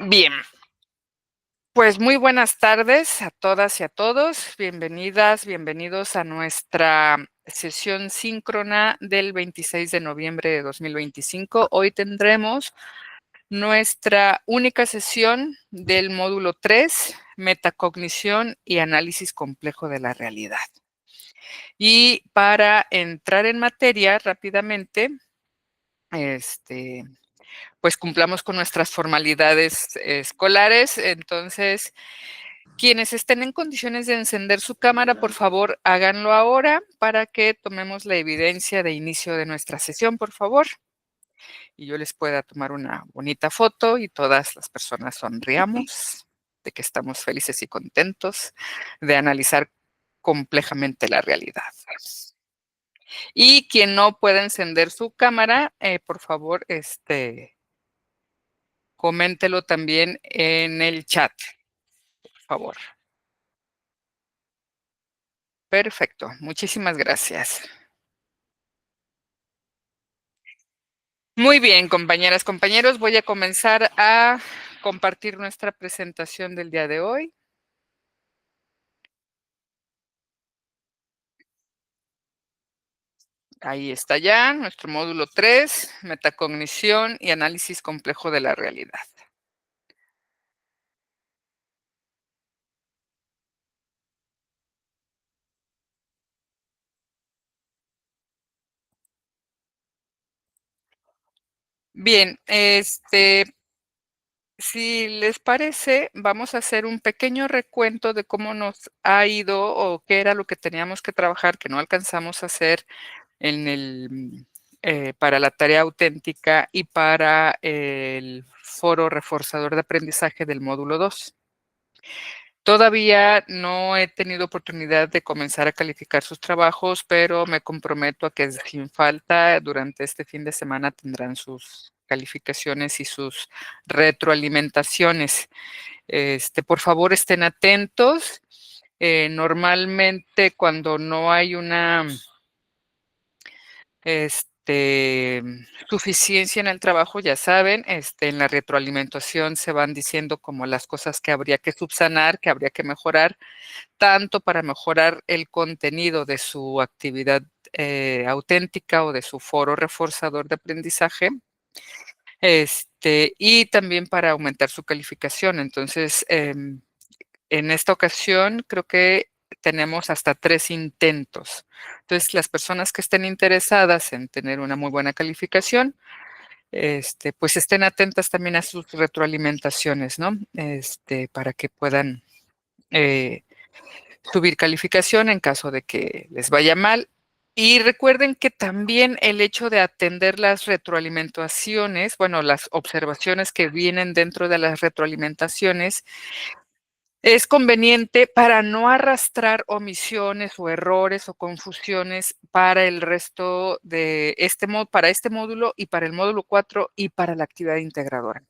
Bien, pues muy buenas tardes a todas y a todos. Bienvenidas, bienvenidos a nuestra sesión síncrona del 26 de noviembre de 2025. Hoy tendremos nuestra única sesión del módulo 3, metacognición y análisis complejo de la realidad. Y para entrar en materia rápidamente, pues cumplamos con nuestras formalidades escolares. Entonces, quienes estén en condiciones de encender su cámara, por favor, háganlo ahora para que tomemos la evidencia de inicio de nuestra sesión, por favor. Y yo les pueda tomar una bonita foto y todas las personas sonriamos de que estamos felices y contentos de analizar complejamente la realidad. Y quien no pueda encender su cámara, por favor, coméntelo también en el chat, por favor. Perfecto, muchísimas gracias. Muy bien, compañeras, compañeros, voy a comenzar a compartir nuestra presentación del día de hoy. Ahí está ya, nuestro módulo 3, metacognición y análisis complejo de la realidad. Bien, si les parece, vamos a hacer un pequeño recuento de cómo nos ha ido o qué era lo que teníamos que trabajar que no alcanzamos a hacer para la tarea auténtica y para el foro reforzador de aprendizaje del módulo 2. Todavía no he tenido oportunidad de comenzar a calificar sus trabajos, pero me comprometo a que sin falta durante este fin de semana tendrán sus calificaciones y sus retroalimentaciones. Por favor, estén atentos. Normalmente cuando no hay una suficiencia en el trabajo, ya saben, en la retroalimentación se van diciendo como las cosas que habría que subsanar, que habría que mejorar, tanto para mejorar el contenido de su actividad auténtica o de su foro reforzador de aprendizaje, y también para aumentar su calificación. Entonces, en esta ocasión creo que tenemos hasta 3 intentos. Entonces, las personas que estén interesadas en tener una muy buena calificación, pues estén atentas también a sus retroalimentaciones, ¿no? Para que puedan subir calificación en caso de que les vaya mal. Y recuerden que también el hecho de atender las retroalimentaciones, bueno, las observaciones que vienen dentro de las retroalimentaciones, es conveniente para no arrastrar omisiones o errores o confusiones para el resto de para este módulo y para el módulo 4 y para la actividad integradora.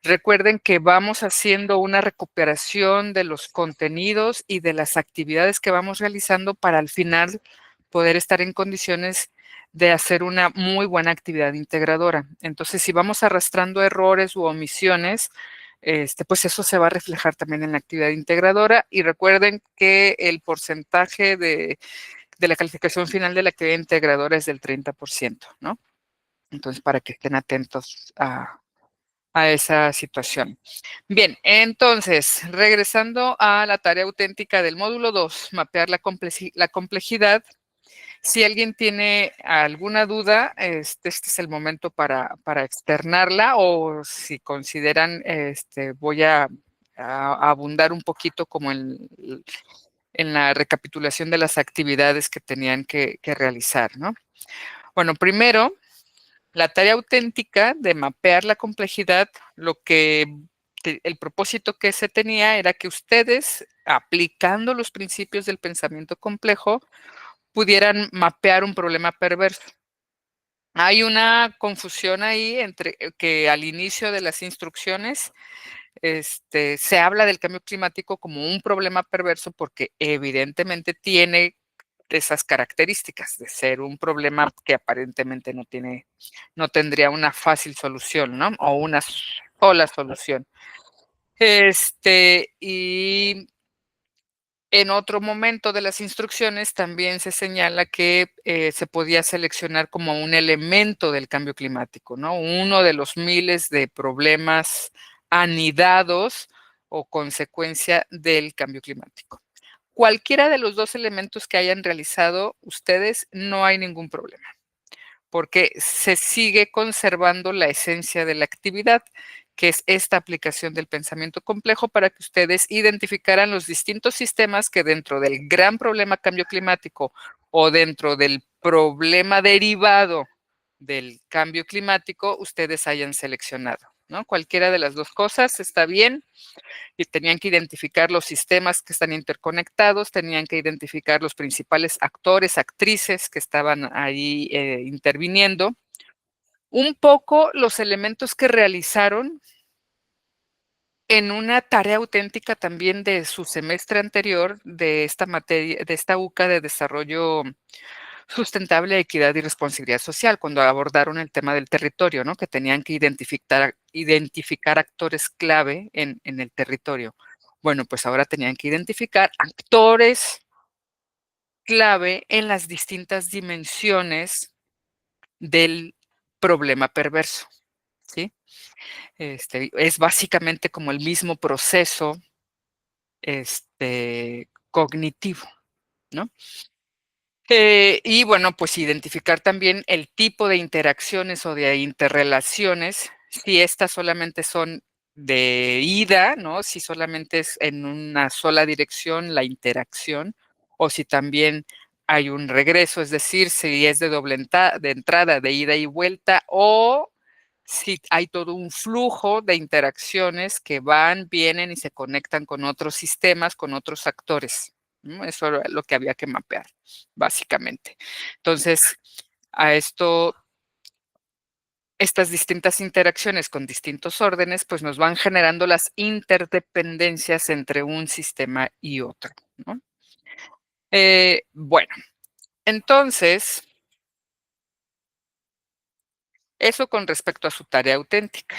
Recuerden que vamos haciendo una recuperación de los contenidos y de las actividades que vamos realizando para al final poder estar en condiciones de hacer una muy buena actividad integradora. Entonces, si vamos arrastrando errores u omisiones, pues eso se va a reflejar también en la actividad integradora. Y recuerden que el porcentaje de la calificación final de la actividad integradora es del 30%, ¿no? Entonces, para que estén atentos a esa situación. Bien, entonces, regresando a la tarea auténtica del módulo 2, mapear la complejidad. Si alguien tiene alguna duda, este es el momento para externarla, o si consideran, voy a abundar un poquito como en la recapitulación de las actividades que tenían que realizar, ¿no? Bueno, primero, la tarea auténtica de mapear la complejidad, el propósito que se tenía era que ustedes, aplicando los principios del pensamiento complejo, pudieran mapear un problema perverso. Hay una confusión ahí entre que al inicio de las instrucciones se habla del cambio climático como un problema perverso porque evidentemente tiene esas características de ser un problema que aparentemente no tendría una fácil solución, ¿no? O una o la solución. Y en otro momento de las instrucciones también se señala que, se podía seleccionar como un elemento del cambio climático, ¿no? Uno de los miles de problemas anidados o consecuencia del cambio climático. Cualquiera de los 2 elementos que hayan realizado ustedes, no hay ningún problema, porque se sigue conservando la esencia de la actividad, que es esta aplicación del pensamiento complejo para que ustedes identificaran los distintos sistemas que dentro del gran problema cambio climático o dentro del problema derivado del cambio climático, ustedes hayan seleccionado, ¿no? Cualquiera de las 2 cosas está bien, y tenían que identificar los sistemas que están interconectados, tenían que identificar los principales actores, actrices que estaban ahí interviniendo. Un poco los elementos que realizaron en una tarea auténtica también de su semestre anterior de esta materia, de esta UCA de desarrollo sustentable, equidad y responsabilidad social, cuando abordaron el tema del territorio, ¿no? Que tenían que identificar actores clave en el territorio. Bueno, pues ahora tenían que identificar actores clave en las distintas dimensiones del problema perverso, ¿sí? Es básicamente como el mismo proceso, cognitivo, ¿no? Y bueno, pues identificar también el tipo de interacciones o de interrelaciones, si estas solamente son de ida, ¿no? Si solamente es en una sola dirección la interacción, o si también hay un regreso, es decir, si es de de entrada, de ida y vuelta, o si hay todo un flujo de interacciones que van, vienen y se conectan con otros sistemas, con otros actores, ¿no? Eso era lo que había que mapear, básicamente. Entonces, a esto, estas distintas interacciones con distintos órdenes, pues nos van generando las interdependencias entre un sistema y otro, ¿no? Bueno, entonces, eso con respecto a su tarea auténtica.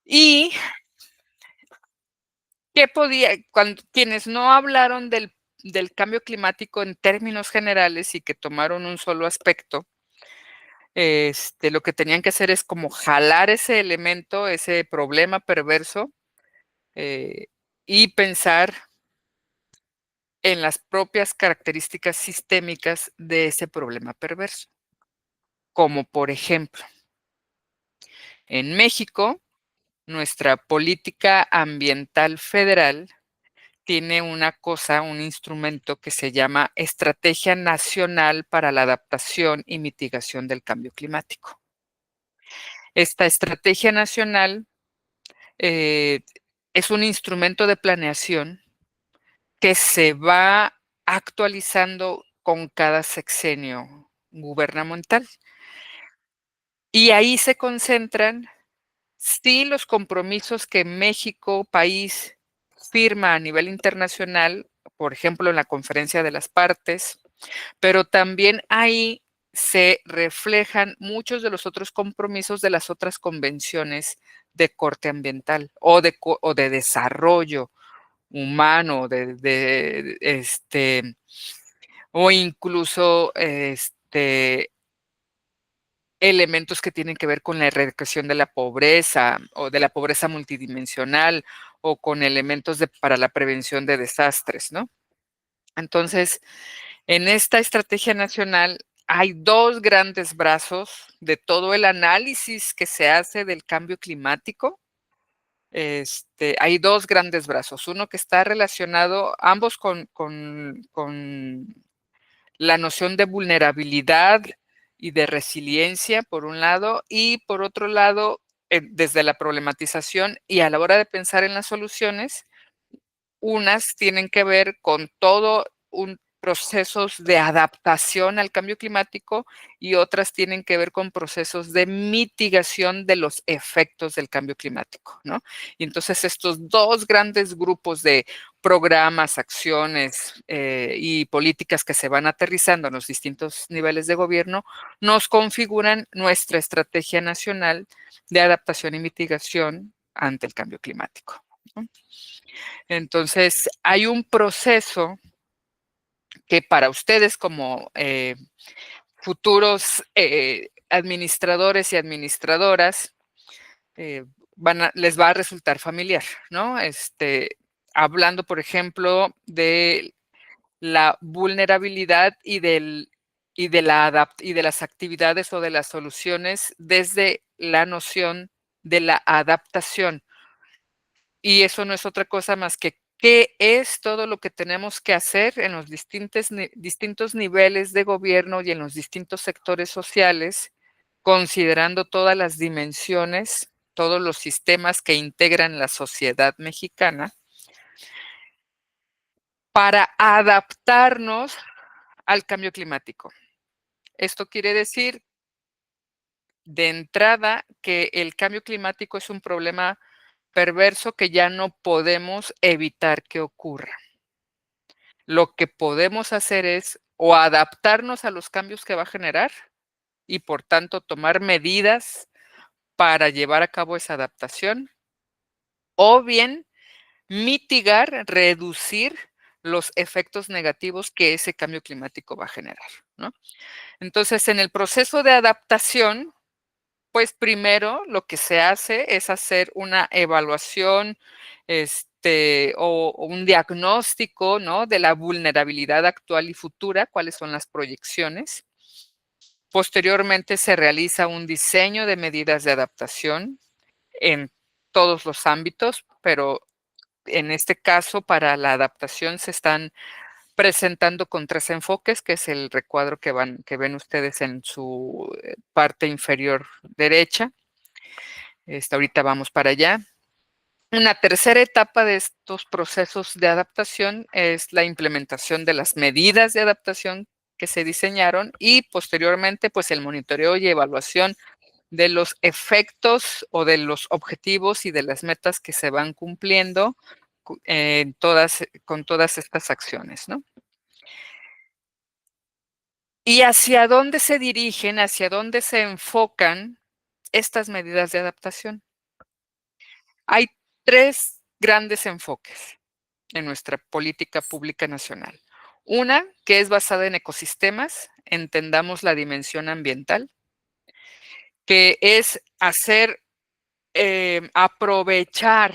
Y ¿qué podía? Cuando quienes no hablaron del cambio climático en términos generales y que tomaron un solo aspecto, lo que tenían que hacer es como jalar ese elemento, ese problema perverso, eh, y pensar en las propias características sistémicas de ese problema perverso. Como por ejemplo, en México, nuestra política ambiental federal tiene una cosa, un instrumento que se llama Estrategia Nacional para la Adaptación y Mitigación del Cambio Climático. Esta estrategia nacional eh, es un instrumento de planeación que se va actualizando con cada sexenio gubernamental. Y ahí se concentran, sí, los compromisos que México, país, firma a nivel internacional, por ejemplo, en la Conferencia de las Partes, pero también ahí se reflejan muchos de los otros compromisos de las otras convenciones de corte ambiental o de desarrollo humano, o incluso elementos que tienen que ver con la erradicación de la pobreza o de la pobreza multidimensional o con elementos para la prevención de desastres, ¿no? Entonces, en esta estrategia nacional hay 2 grandes brazos de todo el análisis que se hace del cambio climático. Hay 2 grandes brazos, uno que está relacionado ambos con la noción de vulnerabilidad y de resiliencia, por un lado, y por otro lado, desde la problematización y a la hora de pensar en las soluciones, unas tienen que ver con todo procesos de adaptación al cambio climático y otras tienen que ver con procesos de mitigación de los efectos del cambio climático, ¿no? Y entonces estos dos grandes grupos de programas, acciones y políticas que se van aterrizando en los distintos niveles de gobierno nos configuran nuestra estrategia nacional de adaptación y mitigación ante el cambio climático, ¿no? Entonces, hay un proceso que para ustedes como futuros administradores y administradoras les va a resultar familiar, ¿no? Hablando, por ejemplo, de la vulnerabilidad y de las actividades o de las soluciones desde la noción de la adaptación. Y eso no es otra cosa más que qué es todo lo que tenemos que hacer en los distintos niveles de gobierno y en los distintos sectores sociales, considerando todas las dimensiones, todos los sistemas que integran la sociedad mexicana, para adaptarnos al cambio climático. Esto quiere decir, de entrada, que el cambio climático es un problema perverso que ya no podemos evitar que ocurra. Lo que podemos hacer es o adaptarnos a los cambios que va a generar y por tanto tomar medidas para llevar a cabo esa adaptación, o bien mitigar, reducir los efectos negativos que ese cambio climático va a generar, ¿no? Entonces, en el proceso de adaptación, pues primero lo que se hace es hacer una evaluación, o un diagnóstico, ¿no? De la vulnerabilidad actual y futura, cuáles son las proyecciones. Posteriormente se realiza un diseño de medidas de adaptación en todos los ámbitos, pero en este caso para la adaptación se están presentando con 3 enfoques, que es el recuadro que ven ustedes en su parte inferior derecha. Ahorita vamos para allá. Una tercera etapa de estos procesos de adaptación es la implementación de las medidas de adaptación que se diseñaron y posteriormente, pues el monitoreo y evaluación de los efectos o de los objetivos y de las metas que se van cumpliendo con todas estas acciones, ¿no? ¿Y hacia dónde se dirigen, hacia dónde se enfocan estas medidas de adaptación? Hay 3 grandes enfoques en nuestra política pública nacional. Una, que es basada en ecosistemas, entendamos la dimensión ambiental, que es aprovechar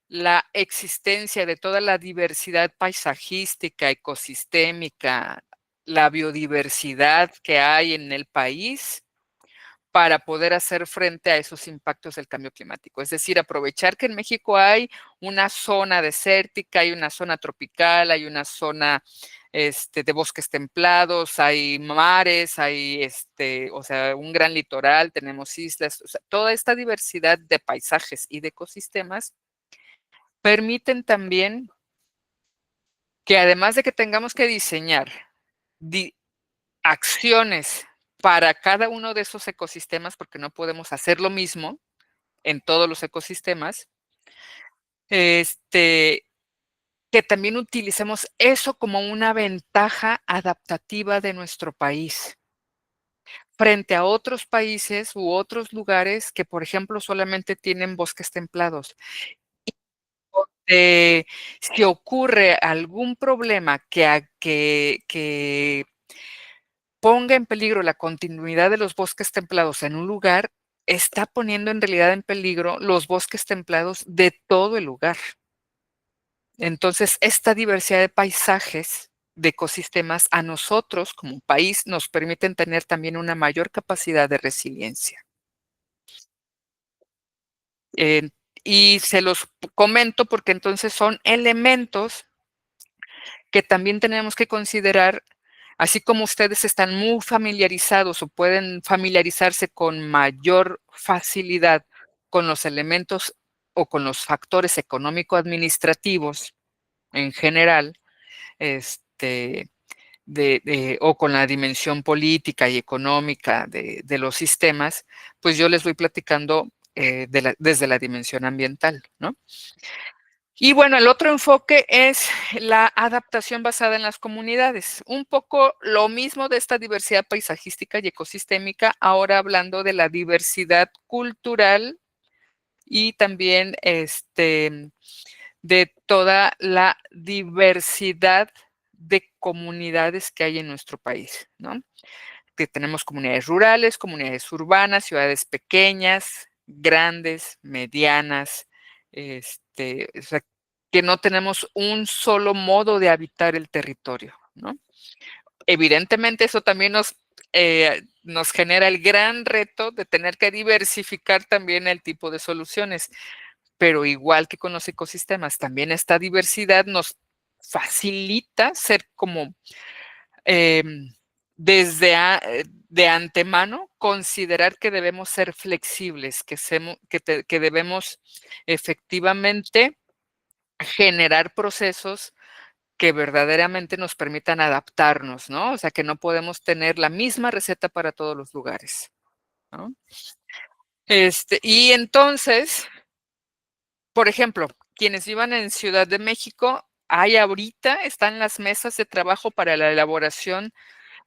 la existencia de toda la diversidad paisajística, ecosistémica, la biodiversidad que hay en el país para poder hacer frente a esos impactos del cambio climático. Es decir, aprovechar que en México hay una zona desértica, hay una zona tropical, hay una zona de bosques templados, hay mares, hay o sea, un gran litoral, tenemos islas, o sea, toda esta diversidad de paisajes y de ecosistemas permiten también que además de que tengamos que diseñar acciones para cada uno de esos ecosistemas, porque no podemos hacer lo mismo en todos los ecosistemas, que también utilicemos eso como una ventaja adaptativa de nuestro país frente a otros países u otros lugares que, por ejemplo, solamente tienen bosques templados. Si ocurre algún problema que ponga en peligro la continuidad de los bosques templados en un lugar, está poniendo en realidad en peligro los bosques templados de todo el lugar. Entonces, esta diversidad de paisajes, de ecosistemas, a nosotros como país nos permiten tener también una mayor capacidad de resiliencia. Eh, y se los comento porque entonces son elementos que también tenemos que considerar, así como ustedes están muy familiarizados o pueden familiarizarse con mayor facilidad con los elementos o con los factores económico-administrativos en general, o con la dimensión política y económica de los sistemas, pues yo les voy platicando desde la dimensión ambiental, ¿no? Y bueno, el otro enfoque es la adaptación basada en las comunidades. Un poco lo mismo de esta diversidad paisajística y ecosistémica, ahora hablando de la diversidad cultural y también de toda la diversidad de comunidades que hay en nuestro país, ¿no? Que tenemos comunidades rurales, comunidades urbanas, ciudades pequeñas, grandes, medianas, o sea, que no tenemos un solo modo de habitar el territorio, ¿no? Evidentemente eso también nos genera el gran reto de tener que diversificar también el tipo de soluciones, pero igual que con los ecosistemas, también esta diversidad nos facilita ser como em, de antemano considerar que debemos ser flexibles, que debemos efectivamente generar procesos que verdaderamente nos permitan adaptarnos, ¿no? O sea, que no podemos tener la misma receta para todos los lugares, ¿no? Y entonces, por ejemplo, quienes vivan en Ciudad de México, están las mesas de trabajo para la elaboración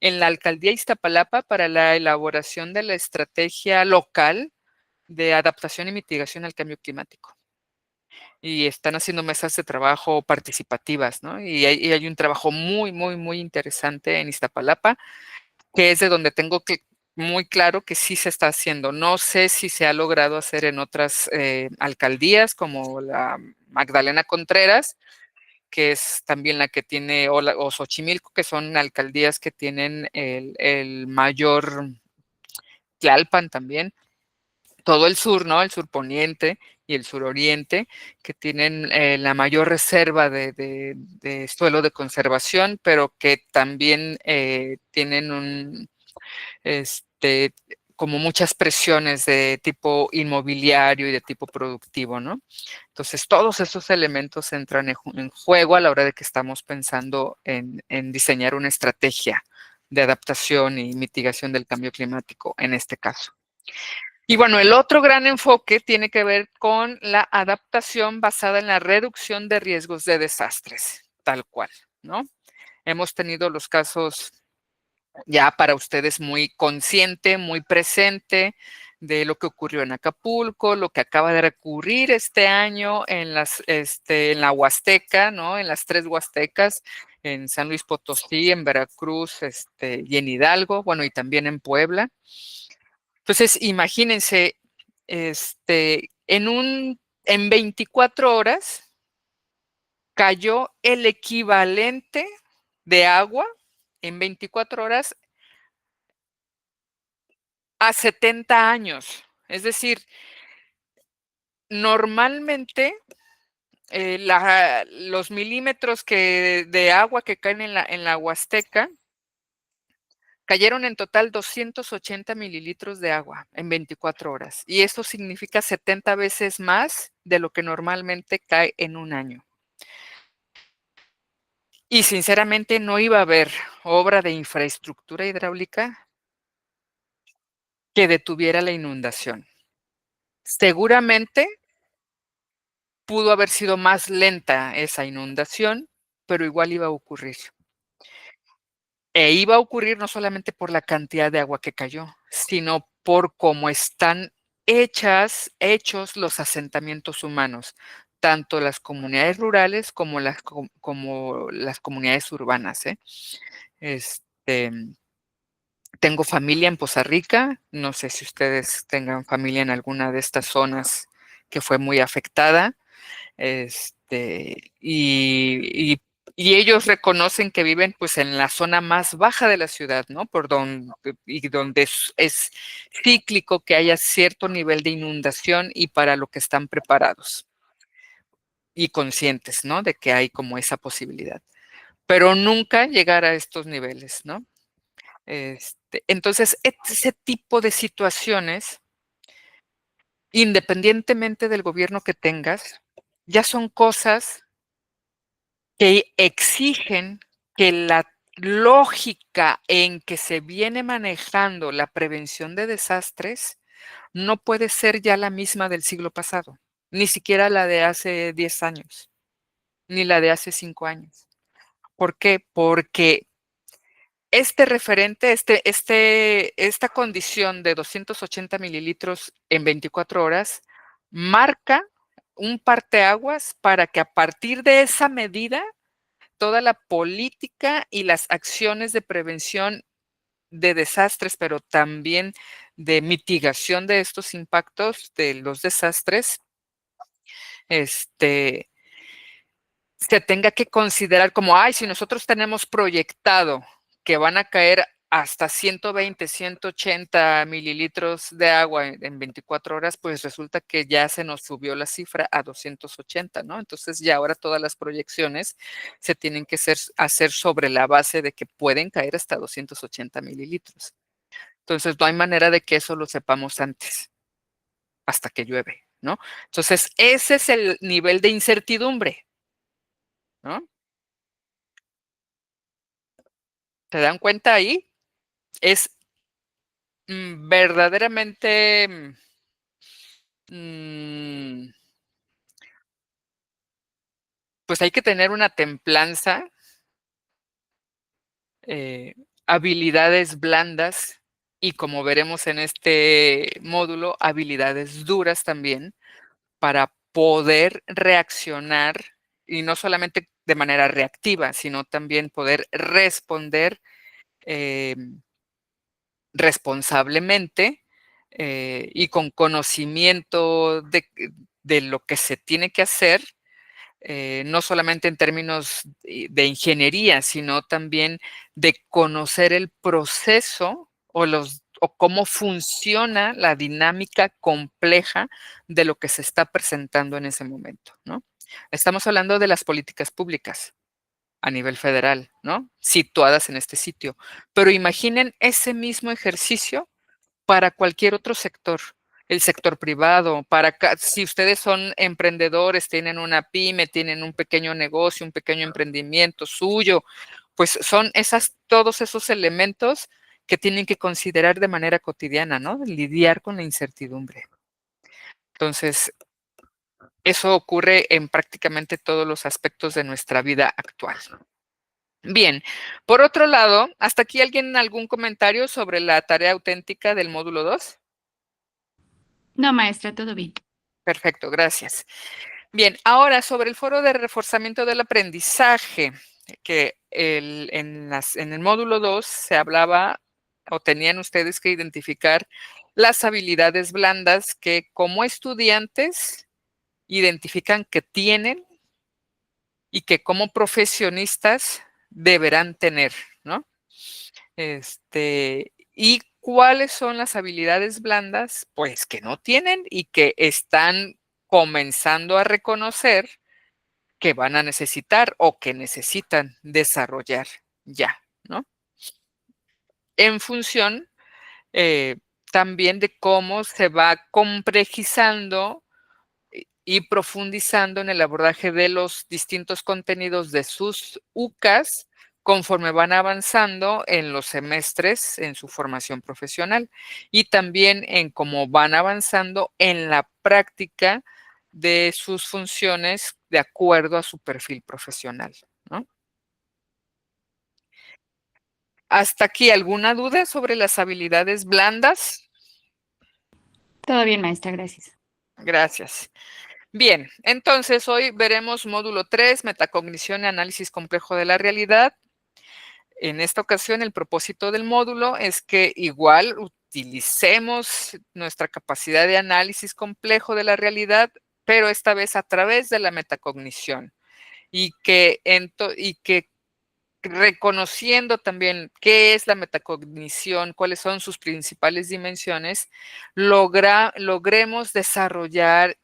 en la alcaldía Iztapalapa para la elaboración de la estrategia local de adaptación y mitigación al cambio climático. Y están haciendo mesas de trabajo participativas, ¿no? Y hay un trabajo muy, muy, muy interesante en Iztapalapa, que es de donde tengo muy claro que sí se está haciendo. No sé si se ha logrado hacer en otras alcaldías como la Magdalena Contreras, que es también la que tiene, o Xochimilco, que son alcaldías que tienen el mayor, Tlalpan también, todo el sur, ¿no? El surponiente y el suroriente, que tienen la mayor reserva de suelo de conservación, pero que también tienen este, como muchas presiones de tipo inmobiliario y de tipo productivo, ¿no? Entonces, todos esos elementos entran en juego a la hora de que estamos pensando en diseñar una estrategia de adaptación y mitigación del cambio climático en este caso. Y bueno, el otro gran enfoque tiene que ver con la adaptación basada en la reducción de riesgos de desastres, tal cual, ¿no? Hemos tenido los casos ya para ustedes muy consciente, muy presente de lo que ocurrió en Acapulco, lo que acaba de ocurrir este año en la Huasteca, ¿no? En las 3 Huastecas, en San Luis Potosí, en Veracruz, y en Hidalgo, bueno, y también en Puebla. Entonces, imagínense, en 24 horas cayó el equivalente de agua en 24 horas a 70 años. Es decir, normalmente los milímetros de agua que caen en la Huasteca cayeron en total 280 mililitros de agua en 24 horas. Y eso significa 70 veces más de lo que normalmente cae en un año. Y sinceramente no iba a haber obra de infraestructura hidráulica que detuviera la inundación. Seguramente pudo haber sido más lenta esa inundación, pero igual iba a ocurrir. E iba a ocurrir no solamente por la cantidad de agua que cayó, sino por cómo están hechos los asentamientos humanos, tanto las comunidades rurales como como las comunidades urbanas, ¿eh? Este, Tengo familia en Poza Rica, no sé si ustedes tengan familia en alguna de estas zonas que fue muy afectada. Este, y, y, y ellos reconocen que viven pues en la zona más baja de la ciudad, ¿no? Donde es cíclico que haya cierto nivel de inundación y para lo que están preparados y conscientes, ¿no? De que hay como esa posibilidad. Pero nunca llegar a estos niveles, ¿no? Entonces, ese tipo de situaciones, independientemente del gobierno que tengas, ya son cosas que exigen que la lógica en que se viene manejando la prevención de desastres no puede ser ya la misma del siglo pasado, ni siquiera la de hace 10 años, ni la de hace 5 años. ¿Por qué? Porque este referente, esta condición de 280 mililitros en 24 horas marca un parteaguas para que a partir de esa medida toda la política y las acciones de prevención de desastres, pero también de mitigación de estos impactos de los desastres, este, se tenga que considerar como, ay, si nosotros tenemos proyectado que van a caer hasta 120, 180 mililitros de agua en 24 horas, pues resulta que ya se nos subió la cifra a 280, ¿no? Entonces ya ahora todas las proyecciones se tienen que hacer sobre la base de que pueden caer hasta 280 mililitros. Entonces no hay manera de que eso lo sepamos antes, hasta que llueve, ¿no? Entonces ese es el nivel de incertidumbre, ¿no? ¿Se dan cuenta ahí? Es verdaderamente, mm, pues hay que tener una templanza, eh, habilidades blandas y, como veremos en este módulo, habilidades duras también para poder reaccionar y no solamente de manera reactiva, sino también poder responder responsablemente y con conocimiento de lo que se tiene que hacer, no solamente en términos de ingeniería, sino también de conocer el proceso o cómo funciona la dinámica compleja de lo que se está presentando en ese momento, ¿no? Estamos hablando de las políticas públicas a nivel federal, ¿no? Situadas en este sitio. Pero imaginen ese mismo ejercicio para cualquier otro sector, el sector privado, si ustedes son emprendedores, tienen una pyme, tienen un pequeño negocio, un pequeño emprendimiento suyo, pues son todos esos elementos que tienen que considerar de manera cotidiana, ¿no? Lidiar con la incertidumbre. Entonces, eso ocurre en prácticamente todos los aspectos de nuestra vida actual. Bien, por otro lado, ¿hasta aquí alguien algún comentario sobre la tarea auténtica del módulo 2? No, maestra, todo bien. Perfecto, gracias. Bien, ahora sobre el foro de reforzamiento del aprendizaje, que en el módulo 2 se hablaba o tenían ustedes que identificar las habilidades blandas que como estudiantes identifican que tienen y que como profesionistas deberán tener, ¿no? ¿Y cuáles son las habilidades blandas? Pues que no tienen y que están comenzando a reconocer que van a necesitar o que necesitan desarrollar ya, ¿no? En función también de cómo se va complejizando y profundizando en el abordaje de los distintos contenidos de sus UCAS conforme van avanzando en los semestres en su formación profesional y también en cómo van avanzando en la práctica de sus funciones de acuerdo a su perfil profesional, ¿no? ¿Hasta aquí alguna duda sobre las habilidades blandas? Todo bien, maestra, gracias. Gracias. Bien, entonces hoy veremos módulo 3, metacognición y análisis complejo de la realidad. En esta ocasión, el propósito del módulo es que igual utilicemos nuestra capacidad de análisis complejo de la realidad, pero esta vez a través de la metacognición y que reconociendo también qué es la metacognición, cuáles son sus principales dimensiones, logremos desarrollar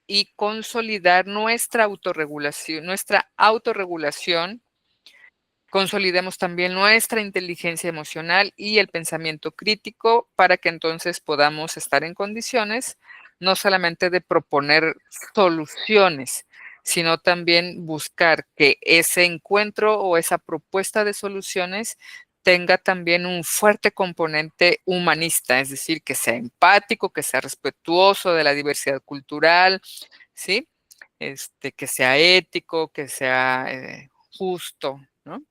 y consolidar nuestra autorregulación, consolidemos también nuestra inteligencia emocional y el pensamiento crítico para que entonces podamos estar en condiciones no solamente de proponer soluciones, sino también buscar que ese encuentro o esa propuesta de soluciones tenga también un fuerte componente humanista, es decir, que sea empático, que sea respetuoso de la diversidad cultural, ¿sí? Que sea ético, que sea justo, ¿no?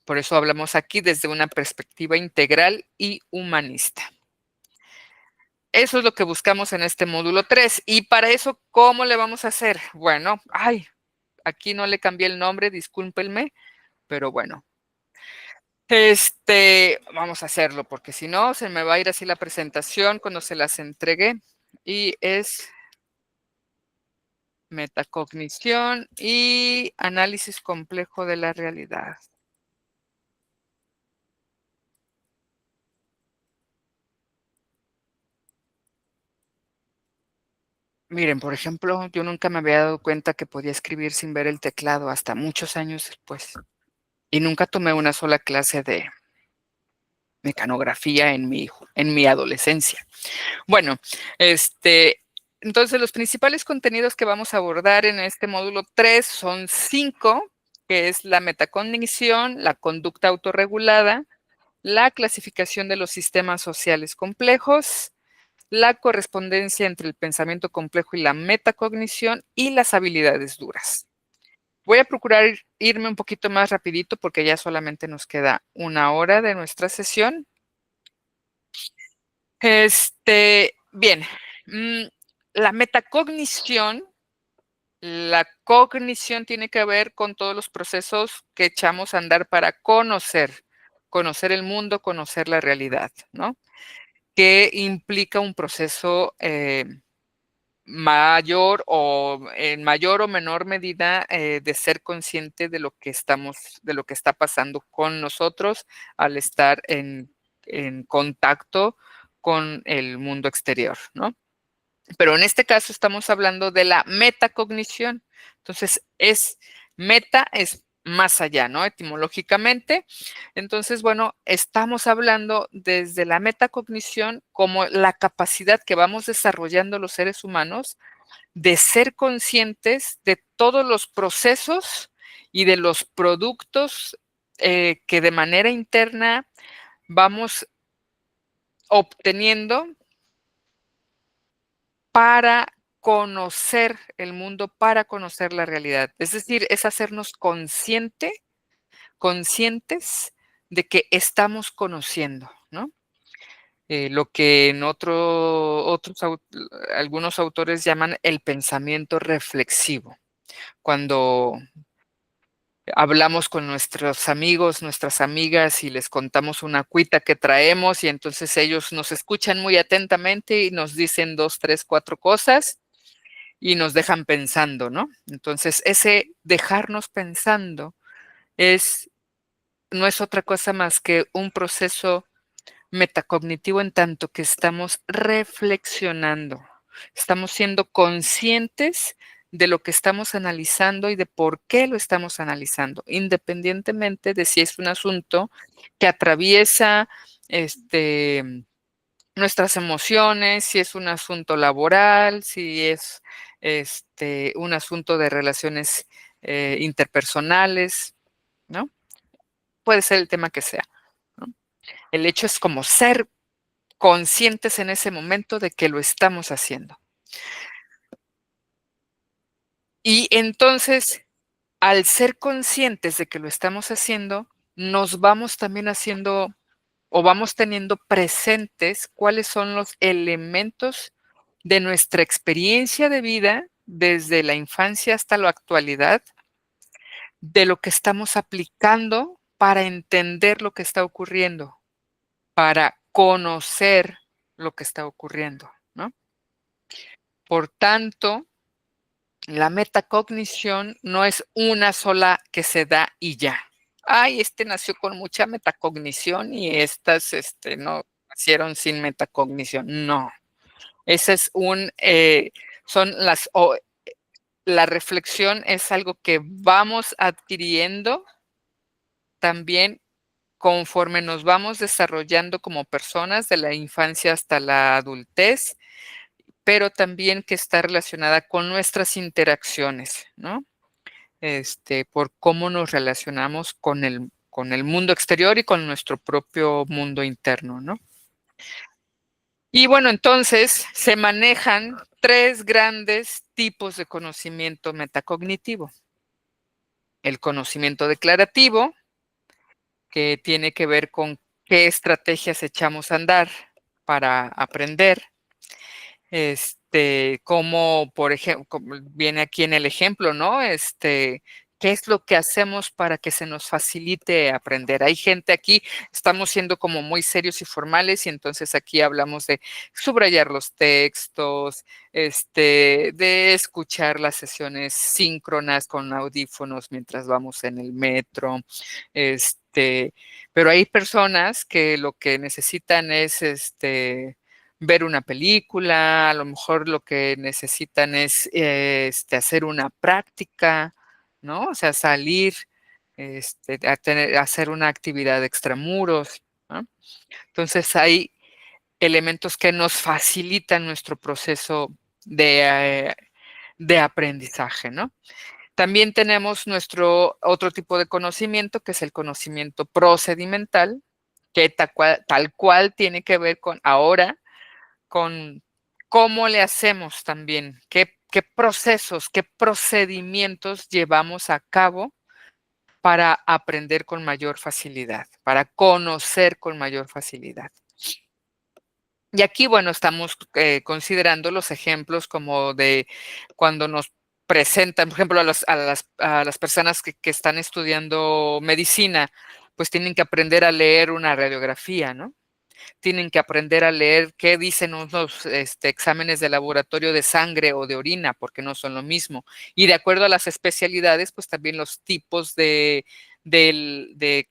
Por eso hablamos aquí desde una perspectiva integral y humanista. Eso es lo que buscamos en este módulo 3. Y para eso, ¿cómo le vamos a hacer? Bueno, aquí no le cambié el nombre, discúlpenme, pero bueno. Vamos a hacerlo, porque si no, se me va a ir así la presentación cuando se las entregue. Y es metacognición y análisis complejo de la realidad. Miren, por ejemplo, yo nunca me había dado cuenta que podía escribir sin ver el teclado hasta muchos años después. Y nunca tomé una sola clase de mecanografía en mi adolescencia. Bueno, entonces los principales contenidos que vamos a abordar en este módulo 3 son 5, que es la metacognición, la conducta autorregulada, la clasificación de los sistemas sociales complejos, la correspondencia entre el pensamiento complejo y la metacognición y las habilidades duras. Voy a procurar irme un poquito más rapidito porque ya solamente nos queda 1 hora de nuestra sesión. Bien, la metacognición, la cognición tiene que ver con todos los procesos que echamos a andar para conocer el mundo, conocer la realidad, ¿no? Que implica un proceso mayor o en mayor o menor medida de ser consciente de lo que está pasando con nosotros al estar en contacto con el mundo exterior, ¿no? Pero en este caso estamos hablando de la metacognición. Entonces, meta es más allá, ¿no? Etimológicamente. Entonces, bueno, estamos hablando desde la metacognición como la capacidad que vamos desarrollando los seres humanos de ser conscientes de todos los procesos y de los productos que de manera interna vamos obteniendo para conocer el mundo, para conocer la realidad. Es decir, es hacernos conscientes de que estamos conociendo, ¿no? Lo que en algunos autores llaman el pensamiento reflexivo. Cuando hablamos con nuestros amigos, nuestras amigas y les contamos una cuita que traemos y entonces ellos nos escuchan muy atentamente y nos dicen 2, 3, 4 cosas y nos dejan pensando, ¿no? Entonces, ese dejarnos pensando no es otra cosa más que un proceso metacognitivo en tanto que estamos reflexionando, estamos siendo conscientes de lo que estamos analizando y de por qué lo estamos analizando, independientemente de si es un asunto que atraviesa nuestras emociones, si es un asunto laboral, si es un asunto de relaciones interpersonales, ¿no? Puede ser el tema que sea, ¿no? El hecho es como ser conscientes en ese momento de que lo estamos haciendo. Y entonces, al ser conscientes de que lo estamos haciendo, nos vamos también haciendo o vamos teniendo presentes cuáles son los elementos de nuestra experiencia de vida desde la infancia hasta la actualidad, de lo que estamos aplicando para entender lo que está ocurriendo, para conocer lo que está ocurriendo, ¿no? Por tanto, la metacognición no es una sola que se da y ya. Ay, nació con mucha metacognición y estas, no nacieron sin metacognición. No, ese es la reflexión es algo que vamos adquiriendo también conforme nos vamos desarrollando como personas de la infancia hasta la adultez, pero también que está relacionada con nuestras interacciones, ¿no? Por cómo nos relacionamos con el mundo exterior y con nuestro propio mundo interno, ¿no? Y bueno, entonces se manejan 3 grandes tipos de conocimiento metacognitivo. El conocimiento declarativo, que tiene que ver con qué estrategias echamos a andar para aprender. Como por ejemplo, como viene aquí en el ejemplo, ¿no? ¿Qué es lo que hacemos para que se nos facilite aprender? Hay gente aquí, estamos siendo como muy serios y formales, y entonces aquí hablamos de subrayar los textos, de escuchar las sesiones síncronas con audífonos mientras vamos en el metro, pero hay personas que lo que necesitan es, ver una película, a lo mejor lo que necesitan es, hacer una práctica, ¿no? O sea, salir, a hacer una actividad extramuros, ¿no? Entonces, hay elementos que nos facilitan nuestro proceso de, de aprendizaje, ¿no? También tenemos nuestro otro tipo de conocimiento, que es el conocimiento procedimental, que tal cual tiene que ver con ahora con cómo le hacemos también, qué procesos, qué procedimientos llevamos a cabo para aprender con mayor facilidad, para conocer con mayor facilidad. Y aquí, bueno, estamos considerando los ejemplos como de cuando nos presentan, por ejemplo, a las personas que están estudiando medicina, pues tienen que aprender a leer una radiografía, ¿no? Tienen que aprender a leer qué dicen unos exámenes de laboratorio de sangre o de orina, porque no son lo mismo. Y de acuerdo a las especialidades, pues también los tipos de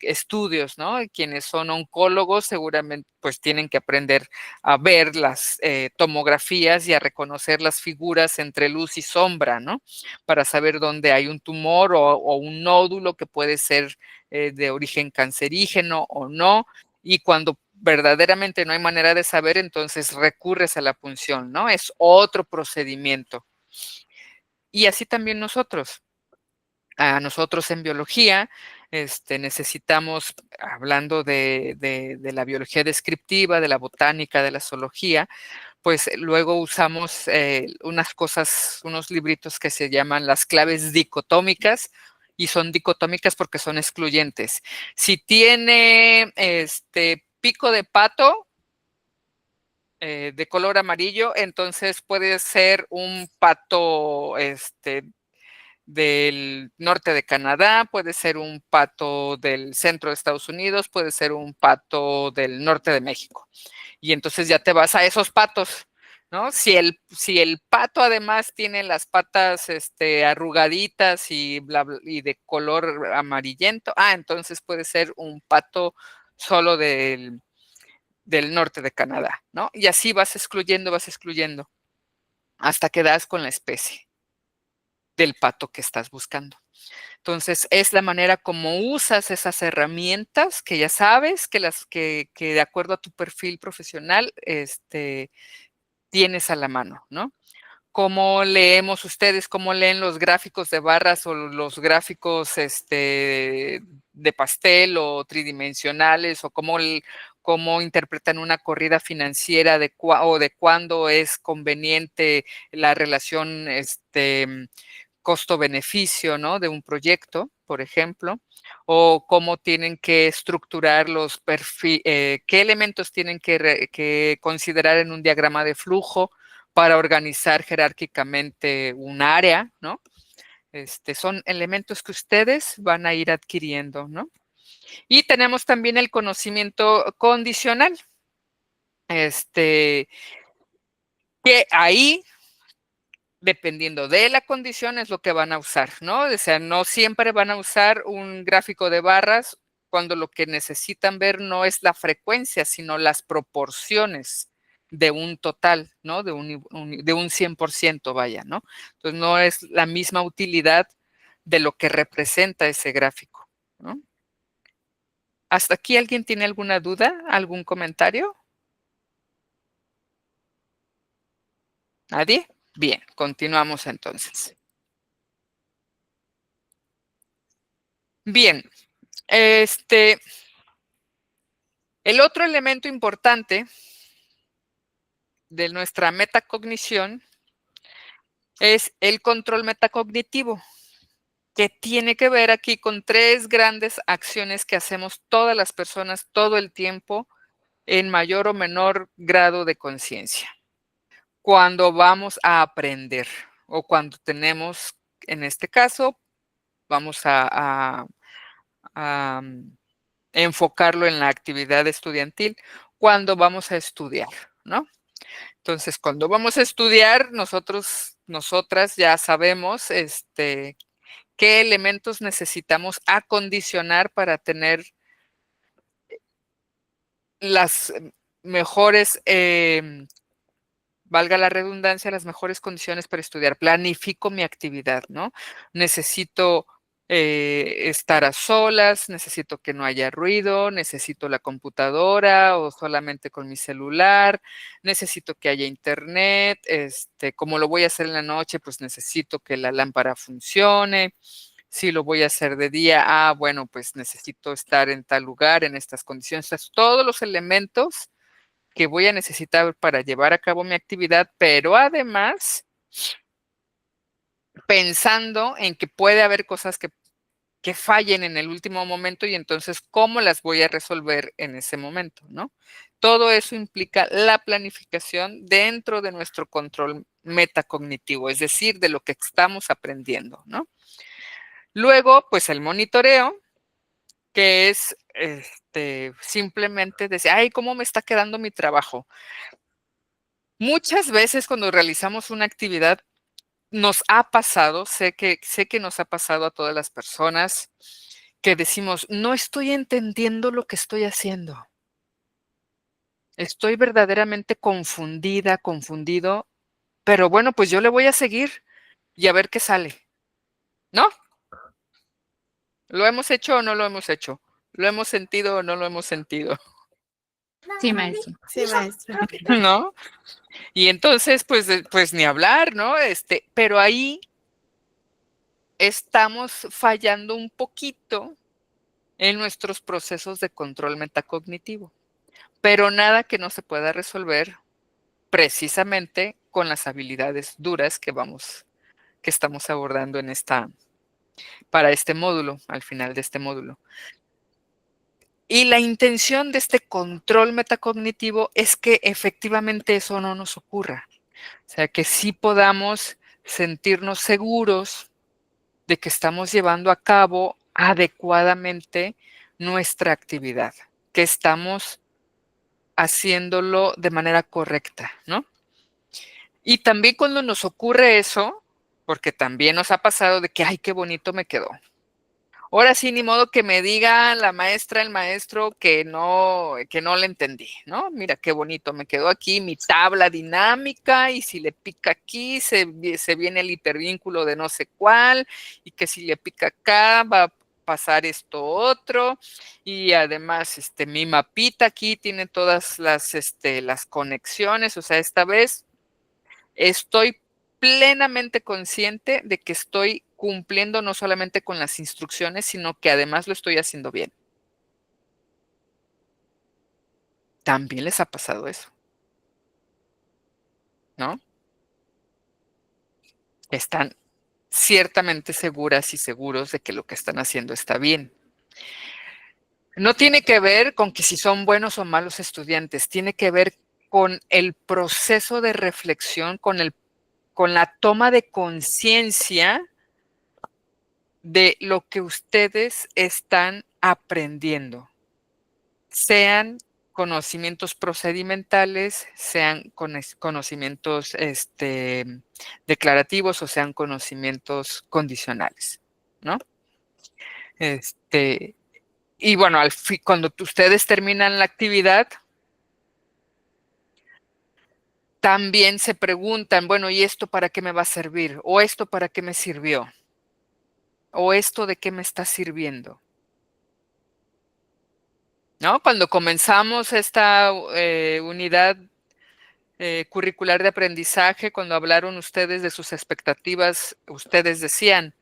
estudios, ¿no? Quienes son oncólogos seguramente pues tienen que aprender a ver las tomografías y a reconocer las figuras entre luz y sombra, ¿no? Para saber dónde hay un tumor o un nódulo que puede ser de origen cancerígeno o no. Y cuando verdaderamente no hay manera de saber, entonces recurres a la punción, ¿no? Es otro procedimiento. Y así también nosotros. A nosotros en biología necesitamos, hablando de la biología descriptiva, de la botánica, de la zoología, pues luego usamos unas cosas, unos libritos que se llaman las claves dicotómicas, y son dicotómicas porque son excluyentes. Si tiene pico de pato, de color amarillo, entonces puede ser un pato del norte de Canadá, puede ser un pato del centro de Estados Unidos, puede ser un pato del norte de México. Y entonces ya te vas a esos patos, ¿no? Si el pato además tiene las patas arrugaditas y de color amarillento, entonces puede ser un pato solo del norte de Canadá, ¿no? Y así vas excluyendo, hasta que das con la especie del pato que estás buscando. Entonces, es la manera como usas esas herramientas que ya sabes, que de acuerdo a tu perfil profesional, tienes a la mano, ¿no? ¿Cómo leemos ustedes? ¿Cómo leen los gráficos de barras o los gráficos de pastel o tridimensionales? ¿O cómo interpretan una corrida financiera o de cuándo es conveniente la relación costo-beneficio, ¿no? De un proyecto, por ejemplo? ¿O cómo tienen que estructurar los perfiles, qué elementos tienen que considerar en un diagrama de flujo para organizar jerárquicamente un área, ¿no? Son elementos que ustedes van a ir adquiriendo, ¿no? Y tenemos también el conocimiento condicional, que ahí, dependiendo de la condición, es lo que van a usar, ¿no? O sea, no siempre van a usar un gráfico de barras cuando lo que necesitan ver no es la frecuencia, sino las proporciones de un total, ¿no? De un 100%, vaya, ¿no? Entonces, no es la misma utilidad de lo que representa ese gráfico, ¿no? ¿Hasta aquí alguien tiene alguna duda, algún comentario? ¿Nadie? Bien, continuamos entonces. Bien, el otro elemento importante de nuestra metacognición es el control metacognitivo, que tiene que ver aquí con 3 grandes acciones que hacemos todas las personas todo el tiempo en mayor o menor grado de conciencia. Cuando vamos a aprender o cuando tenemos, en este caso, vamos a enfocarlo en la actividad estudiantil, cuando vamos a estudiar, ¿no? Entonces, cuando vamos a estudiar, nosotras ya sabemos qué elementos necesitamos acondicionar para tener las mejores, valga la redundancia, las mejores condiciones para estudiar. Planifico mi actividad, ¿no? Necesito estar a solas, necesito que no haya ruido, necesito la computadora o solamente con mi celular, necesito que haya internet, como lo voy a hacer en la noche, pues necesito que la lámpara funcione. Si lo voy a hacer de día, bueno, pues necesito estar en tal lugar, en estas condiciones. Todos los elementos que voy a necesitar para llevar a cabo mi actividad, pero además pensando en que puede haber cosas que fallen en el último momento y entonces cómo las voy a resolver en ese momento, ¿no? Todo eso implica la planificación dentro de nuestro control metacognitivo, es decir, de lo que estamos aprendiendo, ¿no? Luego, pues el monitoreo, que es simplemente decir, ay, ¿cómo me está quedando mi trabajo? Muchas veces cuando realizamos una actividad nos ha pasado, sé que nos ha pasado a todas las personas que decimos, no estoy entendiendo lo que estoy haciendo. Estoy verdaderamente confundida, confundido, pero bueno, pues yo le voy a seguir y a ver qué sale, ¿no? ¿Lo hemos hecho o no lo hemos hecho? ¿Lo hemos sentido o no lo hemos sentido? Sí, maestra. Sí, maestra. ¿No? Y entonces, pues ni hablar, ¿no? Pero ahí estamos fallando un poquito en nuestros procesos de control metacognitivo, pero nada que no se pueda resolver precisamente con las habilidades duras que estamos abordando para este módulo, al final de este módulo. Y la intención de este control metacognitivo es que efectivamente eso no nos ocurra. O sea, que sí podamos sentirnos seguros de que estamos llevando a cabo adecuadamente nuestra actividad, que estamos haciéndolo de manera correcta, ¿no? Y también cuando nos ocurre eso, porque también nos ha pasado de que, ay, qué bonito me quedó. Ahora sí, ni modo que me diga la maestra, el maestro que no le entendí, ¿no? Mira qué bonito me quedó aquí mi tabla dinámica y si le pica aquí se viene el hipervínculo de no sé cuál y que si le pica acá va a pasar esto otro y además mi mapita aquí tiene todas las conexiones, o sea, esta vez estoy plenamente consciente de que estoy cumpliendo no solamente con las instrucciones, sino que además lo estoy haciendo bien. También les ha pasado eso, ¿no? Están ciertamente seguras y seguros de que lo que están haciendo está bien. No tiene que ver con que si son buenos o malos estudiantes, tiene que ver con el proceso de reflexión, con la toma de conciencia de lo que ustedes están aprendiendo, sean conocimientos procedimentales, sean conocimientos declarativos o sean conocimientos condicionales, ¿no? Y bueno, cuando ustedes terminan la actividad, también se preguntan, bueno, ¿y esto para qué me va a servir? ¿O esto para qué me sirvió? ¿O esto de qué me está sirviendo? ¿No? Cuando comenzamos esta unidad curricular de aprendizaje, cuando hablaron ustedes de sus expectativas, ustedes decían,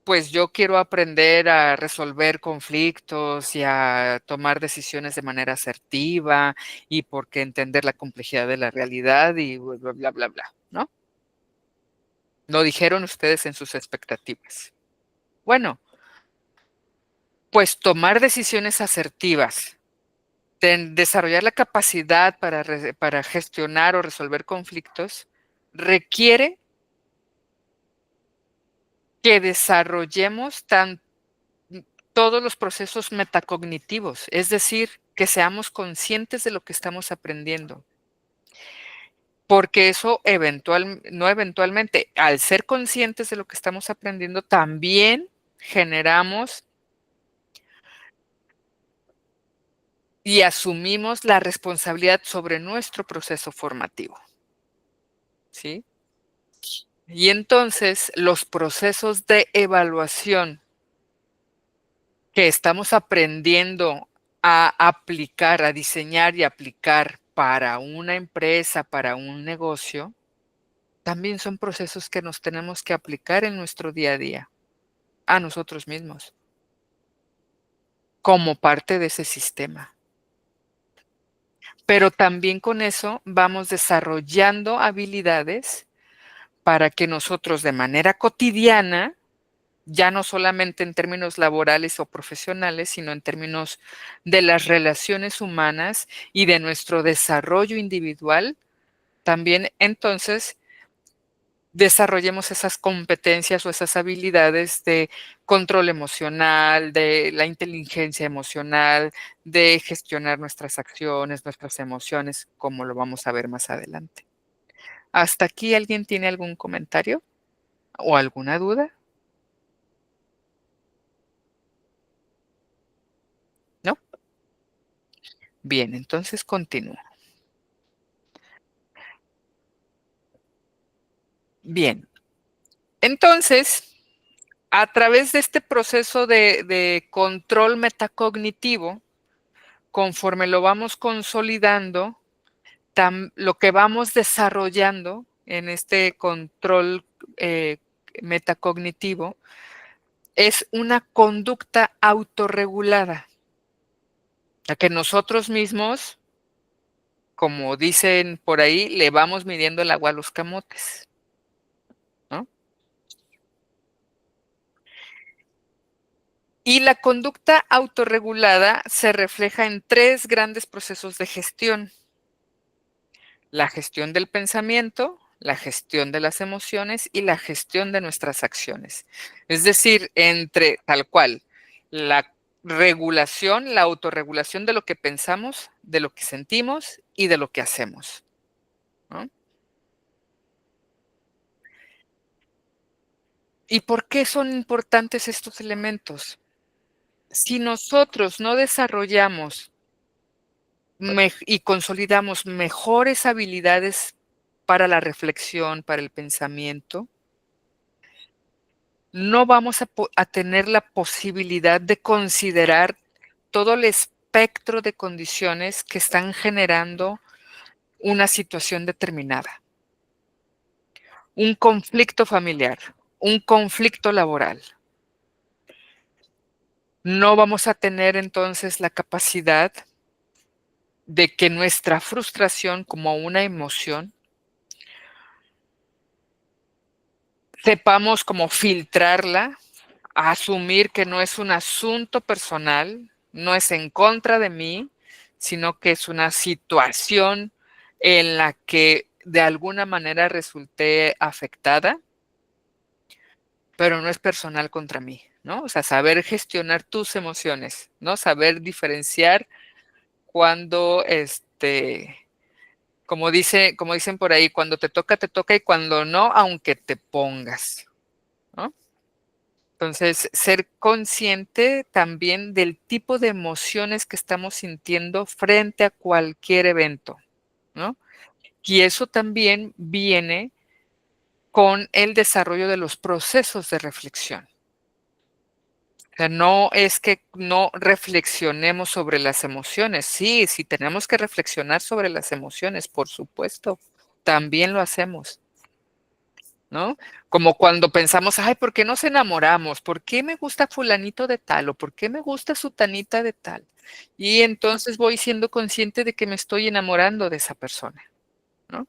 pues yo quiero aprender a resolver conflictos y a tomar decisiones de manera asertiva y porque entender la complejidad de la realidad y bla, bla, bla, bla, ¿no? Lo dijeron ustedes en sus expectativas. Bueno, pues tomar decisiones asertivas, desarrollar la capacidad para gestionar o resolver conflictos, requiere que desarrollemos todos los procesos metacognitivos, es decir, que seamos conscientes de lo que estamos aprendiendo. Porque eso no eventualmente, al ser conscientes de lo que estamos aprendiendo, también generamos y asumimos la responsabilidad sobre nuestro proceso formativo, ¿sí? Y entonces los procesos de evaluación que estamos aprendiendo a aplicar, a diseñar y aplicar para una empresa, para un negocio, también son procesos que nos tenemos que aplicar en nuestro día a día, a nosotros mismos, como parte de ese sistema. Pero también con eso vamos desarrollando habilidades para que nosotros de manera cotidiana, ya no solamente en términos laborales o profesionales, sino en términos de las relaciones humanas y de nuestro desarrollo individual, también entonces desarrollemos esas competencias o esas habilidades de control emocional, de la inteligencia emocional, de gestionar nuestras acciones, nuestras emociones, como lo vamos a ver más adelante. ¿Hasta aquí alguien tiene algún comentario o alguna duda? ¿No? Bien, entonces continúo. Bien, entonces, a través de este proceso de control metacognitivo, conforme lo vamos consolidando, lo que vamos desarrollando en este control metacognitivo es una conducta autorregulada, a que nosotros mismos, como dicen por ahí, le vamos midiendo el agua a los camotes, ¿no? Y la conducta autorregulada se refleja en 3 grandes procesos de gestión: la gestión del pensamiento, la gestión de las emociones y la gestión de nuestras acciones. Es decir, entre tal cual, la regulación, la autorregulación de lo que pensamos, de lo que sentimos y de lo que hacemos, ¿no? ¿Y por qué son importantes estos elementos? Si nosotros no desarrollamos y consolidamos mejores habilidades para la reflexión, para el pensamiento, no vamos a tener la posibilidad de considerar todo el espectro de condiciones que están generando una situación determinada, un conflicto familiar, un conflicto laboral. No vamos a tener entonces la capacidad de que nuestra frustración como una emoción sepamos cómo filtrarla, asumir que no es un asunto personal, no es en contra de mí, sino que es una situación en la que de alguna manera resulté afectada, pero no es personal contra mí, ¿no? O sea, saber gestionar tus emociones, ¿no? Saber diferenciar cuando, como dicen por ahí, cuando te toca y cuando no, aunque te pongas, ¿no? Entonces, ser consciente también del tipo de emociones que estamos sintiendo frente a cualquier evento, ¿no? Y eso también viene con el desarrollo de los procesos de reflexión. sea, no es que no reflexionemos sobre las emociones. Sí, sí tenemos que reflexionar sobre las emociones, por supuesto. También lo hacemos, ¿no? Como cuando pensamos, ay, ¿por qué nos enamoramos? ¿Por qué me gusta fulanito de tal? ¿O por qué me gusta sutanita de tal? Y entonces voy siendo consciente de que me estoy enamorando de esa persona, ¿no?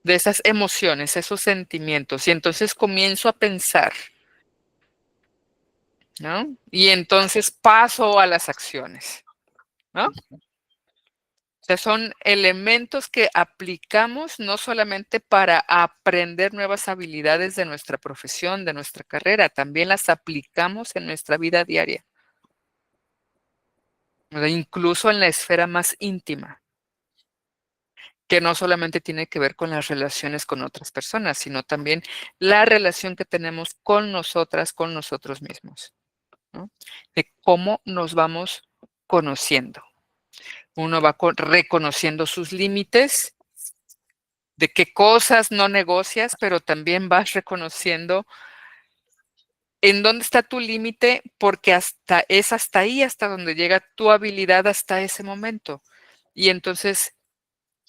De esas emociones, esos sentimientos. Y entonces comienzo a pensar, ¿no? Y entonces paso a las acciones, ¿no? O sea, son elementos que aplicamos no solamente para aprender nuevas habilidades de nuestra profesión, de nuestra carrera, también las aplicamos en nuestra vida diaria, ¿verdad? Incluso en la esfera más íntima, que no solamente tiene que ver con las relaciones con otras personas, sino también la relación que tenemos con nosotras, con nosotros mismos, ¿no? De cómo nos vamos conociendo. Uno va reconociendo sus límites, de qué cosas no negocias, pero también vas reconociendo en dónde está tu límite, porque es hasta ahí, hasta donde llega tu habilidad hasta ese momento. Y entonces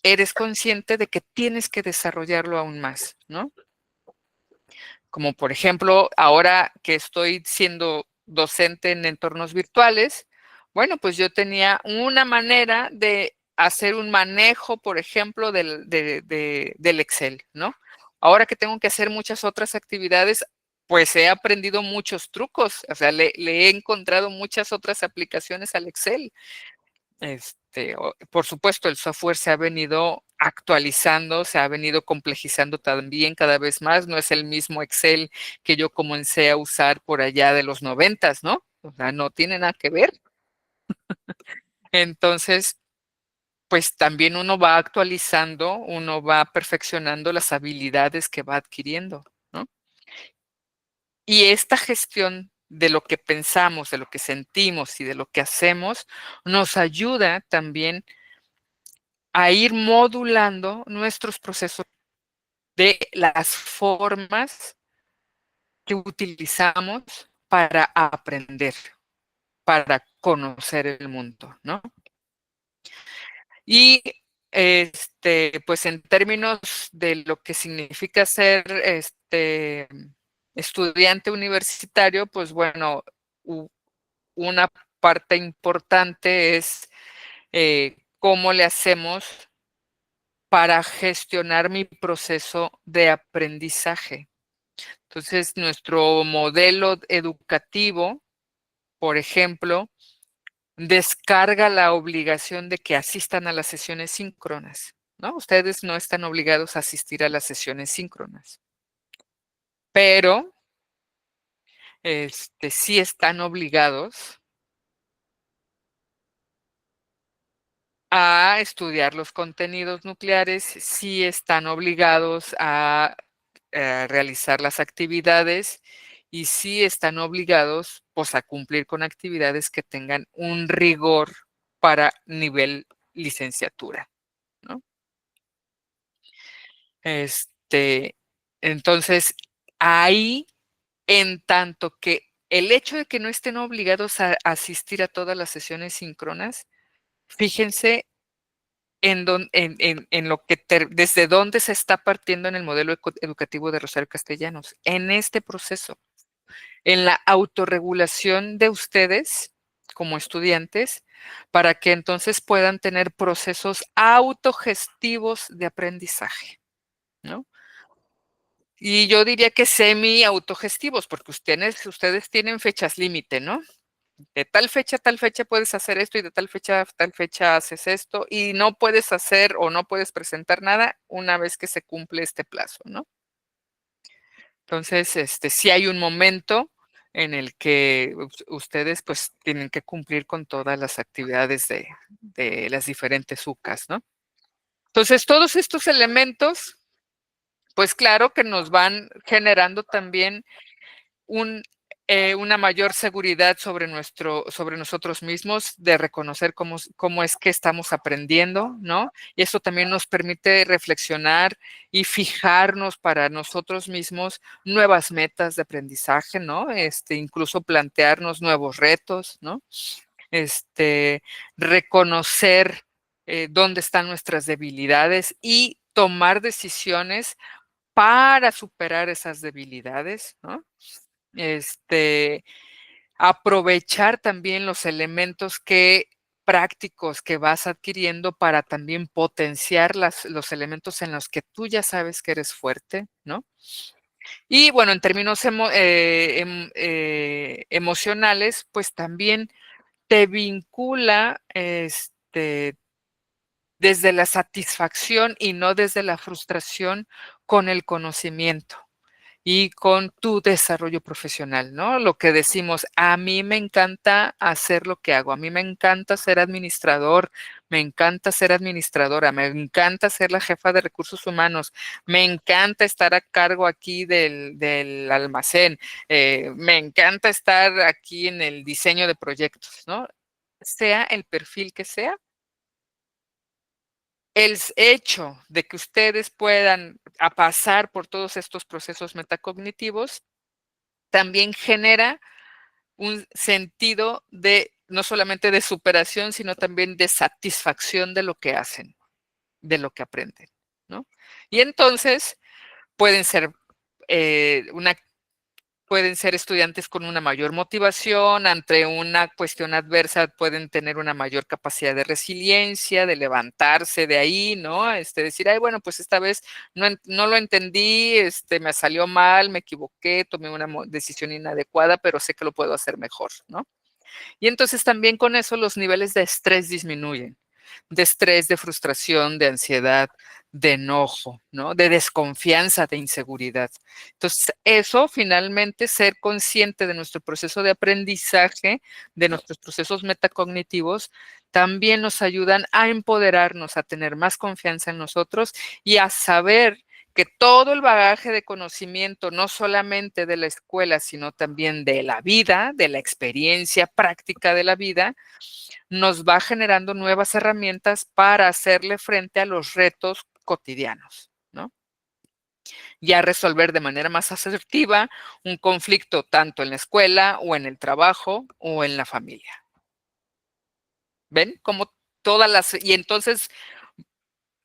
eres consciente de que tienes que desarrollarlo aún más, ¿no? Como por ejemplo, ahora que estoy siendo docente en entornos virtuales, bueno, pues yo tenía una manera de hacer un manejo, por ejemplo, del Excel, ¿no? Ahora que tengo que hacer muchas otras actividades, pues he aprendido muchos trucos, o sea, le he encontrado muchas otras aplicaciones al Excel. Por supuesto, el software se ha venido actualizando, se ha venido complejizando también cada vez más. No es el mismo Excel que yo comencé a usar por allá de los 90, ¿no? O sea, no tiene nada que ver. Entonces, pues también uno va actualizando, uno va perfeccionando las habilidades que va adquiriendo, ¿no? Y esta gestión de lo que pensamos, de lo que sentimos y de lo que hacemos, nos ayuda también a ir modulando nuestros procesos de las formas que utilizamos para aprender, para conocer el mundo, ¿no? Y pues en términos de lo que significa ser estudiante universitario, pues bueno, una parte importante es cómo le hacemos para gestionar mi proceso de aprendizaje. Entonces, nuestro modelo educativo, por ejemplo, descarga la obligación de que asistan a las sesiones síncronas, ¿no? Ustedes no están obligados a asistir a las sesiones síncronas, pero sí están obligados a estudiar los contenidos nucleares, sí están obligados a realizar las actividades y sí están obligados, pues, a cumplir con actividades que tengan un rigor para nivel licenciatura, ¿no? Este, entonces, ahí, en tanto que el hecho de que no estén obligados a asistir a todas las sesiones síncronas, fíjense en lo que desde dónde se está partiendo en el modelo educativo de Rosario Castellanos, en este proceso, en la autorregulación de ustedes como estudiantes, para que entonces puedan tener procesos autogestivos de aprendizaje, ¿no? Y yo diría que semi autogestivos, porque ustedes tienen fechas límite, ¿no? De tal fecha a tal fecha puedes hacer esto y de tal fecha a tal fecha haces esto y no puedes hacer o no puedes presentar nada una vez que se cumple este plazo, ¿no? Entonces, sí hay un momento en el que ustedes pues tienen que cumplir con todas las actividades de las diferentes UCAs, ¿no? Entonces, todos estos elementos, pues claro que nos van generando también un una mayor seguridad sobre nosotros mismos, de reconocer cómo es que estamos aprendiendo, ¿no? Y eso también nos permite reflexionar y fijarnos para nosotros mismos nuevas metas de aprendizaje, ¿no? Incluso plantearnos nuevos retos, ¿no? Reconocer dónde están nuestras debilidades y tomar decisiones para superar esas debilidades, ¿no? Aprovechar también los elementos prácticos que vas adquiriendo para también potenciar los elementos en los que tú ya sabes que eres fuerte, ¿no? Y bueno, en términos emocionales, pues también te vincula desde la satisfacción y no desde la frustración con el conocimiento y con tu desarrollo profesional, ¿no? Lo que decimos, a mí me encanta hacer lo que hago, a mí me encanta ser administrador, me encanta ser administradora, me encanta ser la jefa de recursos humanos, me encanta estar a cargo aquí del almacén, me encanta estar aquí en el diseño de proyectos, ¿no? Sea el perfil que sea, el hecho de que ustedes puedan pasar por todos estos procesos metacognitivos también genera un sentido no solamente de superación, sino también de satisfacción de lo que hacen, de lo que aprenden, ¿no? Y entonces pueden ser pueden ser estudiantes con una mayor motivación, ante una cuestión adversa pueden tener una mayor capacidad de resiliencia, de levantarse de ahí, ¿no? Decir, ay, bueno, pues esta vez no lo entendí, me salió mal, me equivoqué, tomé una decisión inadecuada, pero sé que lo puedo hacer mejor, ¿no? Y entonces también con eso los niveles de estrés disminuyen, de estrés, de frustración, de ansiedad, de enojo, ¿no? De desconfianza, de inseguridad. Entonces, eso finalmente, ser consciente de nuestro proceso de aprendizaje, de nuestros procesos metacognitivos, también nos ayudan a empoderarnos, a tener más confianza en nosotros y a saber que todo el bagaje de conocimiento, no solamente de la escuela, sino también de la vida, de la experiencia práctica de la vida, nos va generando nuevas herramientas para hacerle frente a los retos cotidianos, ¿no? Ya resolver de manera más asertiva un conflicto tanto en la escuela o en el trabajo o en la familia. ¿Ven? Como y entonces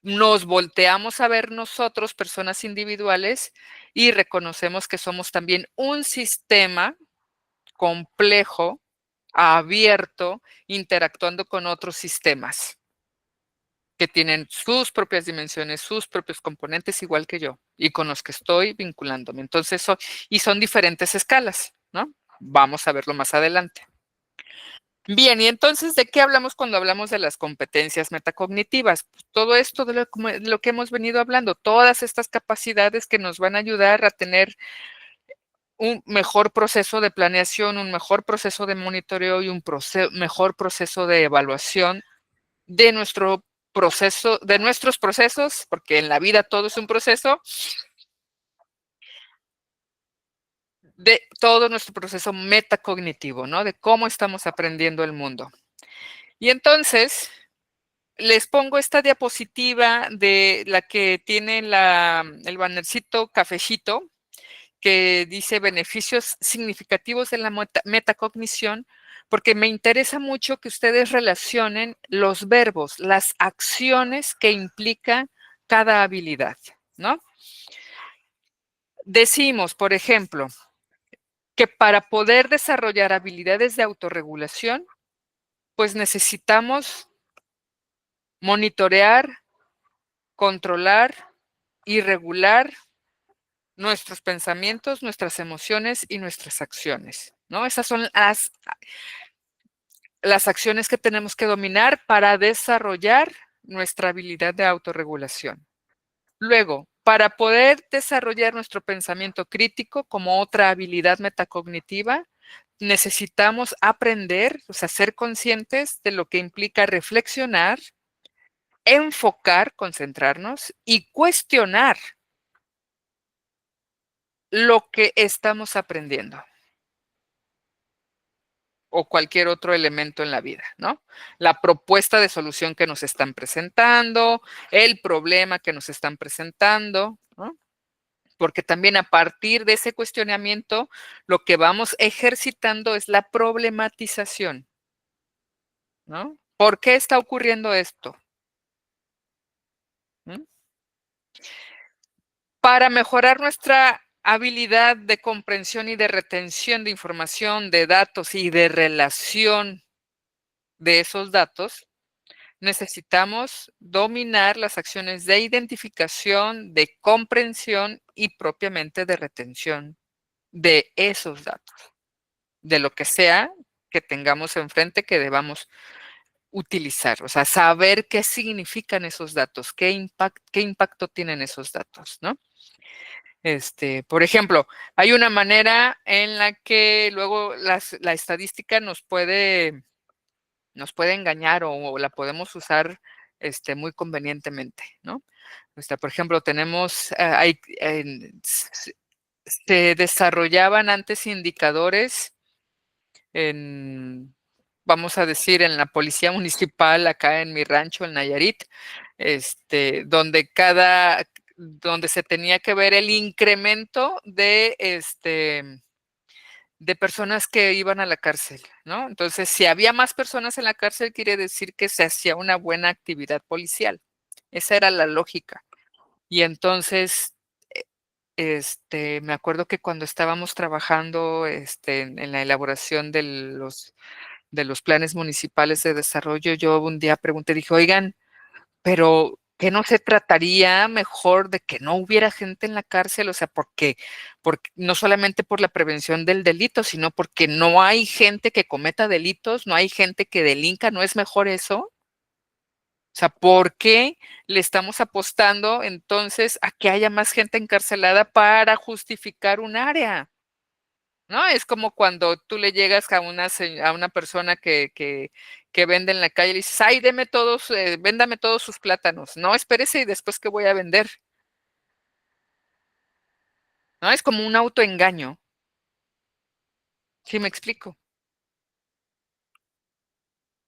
nos volteamos a ver nosotros, personas individuales, y reconocemos que somos también un sistema complejo, abierto, interactuando con otros sistemas que tienen sus propias dimensiones, sus propios componentes, igual que yo, y con los que estoy vinculándome. Entonces, son diferentes escalas, ¿no? Vamos a verlo más adelante. Bien, y entonces, ¿de qué hablamos cuando hablamos de las competencias metacognitivas? Pues todo esto de lo que hemos venido hablando, todas estas capacidades que nos van a ayudar a tener un mejor proceso de planeación, un mejor proceso de monitoreo y un mejor proceso de evaluación de nuestros procesos, porque en la vida todo es un proceso, de todo nuestro proceso metacognitivo, ¿no? De cómo estamos aprendiendo el mundo. Y entonces, les pongo esta diapositiva de la que tiene el bannercito cafecito, que dice beneficios significativos de la metacognición, porque me interesa mucho que ustedes relacionen los verbos, las acciones que implica cada habilidad, ¿no? Decimos, por ejemplo, que para poder desarrollar habilidades de autorregulación, pues necesitamos monitorear, controlar y regular nuestros pensamientos, nuestras emociones y nuestras acciones, ¿no? Esas son las acciones que tenemos que dominar para desarrollar nuestra habilidad de autorregulación. Luego, para poder desarrollar nuestro pensamiento crítico como otra habilidad metacognitiva, necesitamos aprender, o sea, ser conscientes de lo que implica reflexionar, enfocar, concentrarnos y cuestionar lo que estamos aprendiendo. o cualquier otro elemento en la vida, ¿no? La propuesta de solución que nos están presentando, el problema que nos están presentando, ¿no? Porque también a partir de ese cuestionamiento, lo que vamos ejercitando es la problematización, ¿no? ¿Por qué está ocurriendo esto? ¿Mm? Para mejorar nuestra habilidad de comprensión y de retención de información, de datos y de relación de esos datos, necesitamos dominar las acciones de identificación, de comprensión y propiamente de retención de esos datos, de lo que sea que tengamos enfrente que debamos utilizar, o sea, saber qué significan esos datos, qué impacto tienen esos datos, ¿no? Por ejemplo, hay una manera en la que luego la estadística nos puede engañar o la podemos usar muy convenientemente, ¿no? Por ejemplo, tenemos, se desarrollaban antes indicadores en, vamos a decir, en la policía municipal acá en mi rancho, en Nayarit, donde se tenía que ver el incremento de personas que iban a la cárcel, ¿no? Entonces, si había más personas en la cárcel, quiere decir que se hacía una buena actividad policial. Esa era la lógica. Y entonces, me acuerdo que cuando estábamos trabajando en la elaboración de los planes municipales de desarrollo, yo un día pregunté, dije, oigan, pero ¿qué no se trataría mejor de que no hubiera gente en la cárcel? O sea, porque no solamente por la prevención del delito, sino porque no hay gente que cometa delitos, no hay gente que delinca, ¿no es mejor eso? O sea, ¿por qué le estamos apostando entonces a que haya más gente encarcelada para justificar un área? ¿No? Es como cuando tú le llegas a una persona que vende en la calle y le dices, ay, véndame todos sus plátanos. No, espérese y después qué voy a vender. ¿No? Es como un autoengaño. ¿Sí me explico?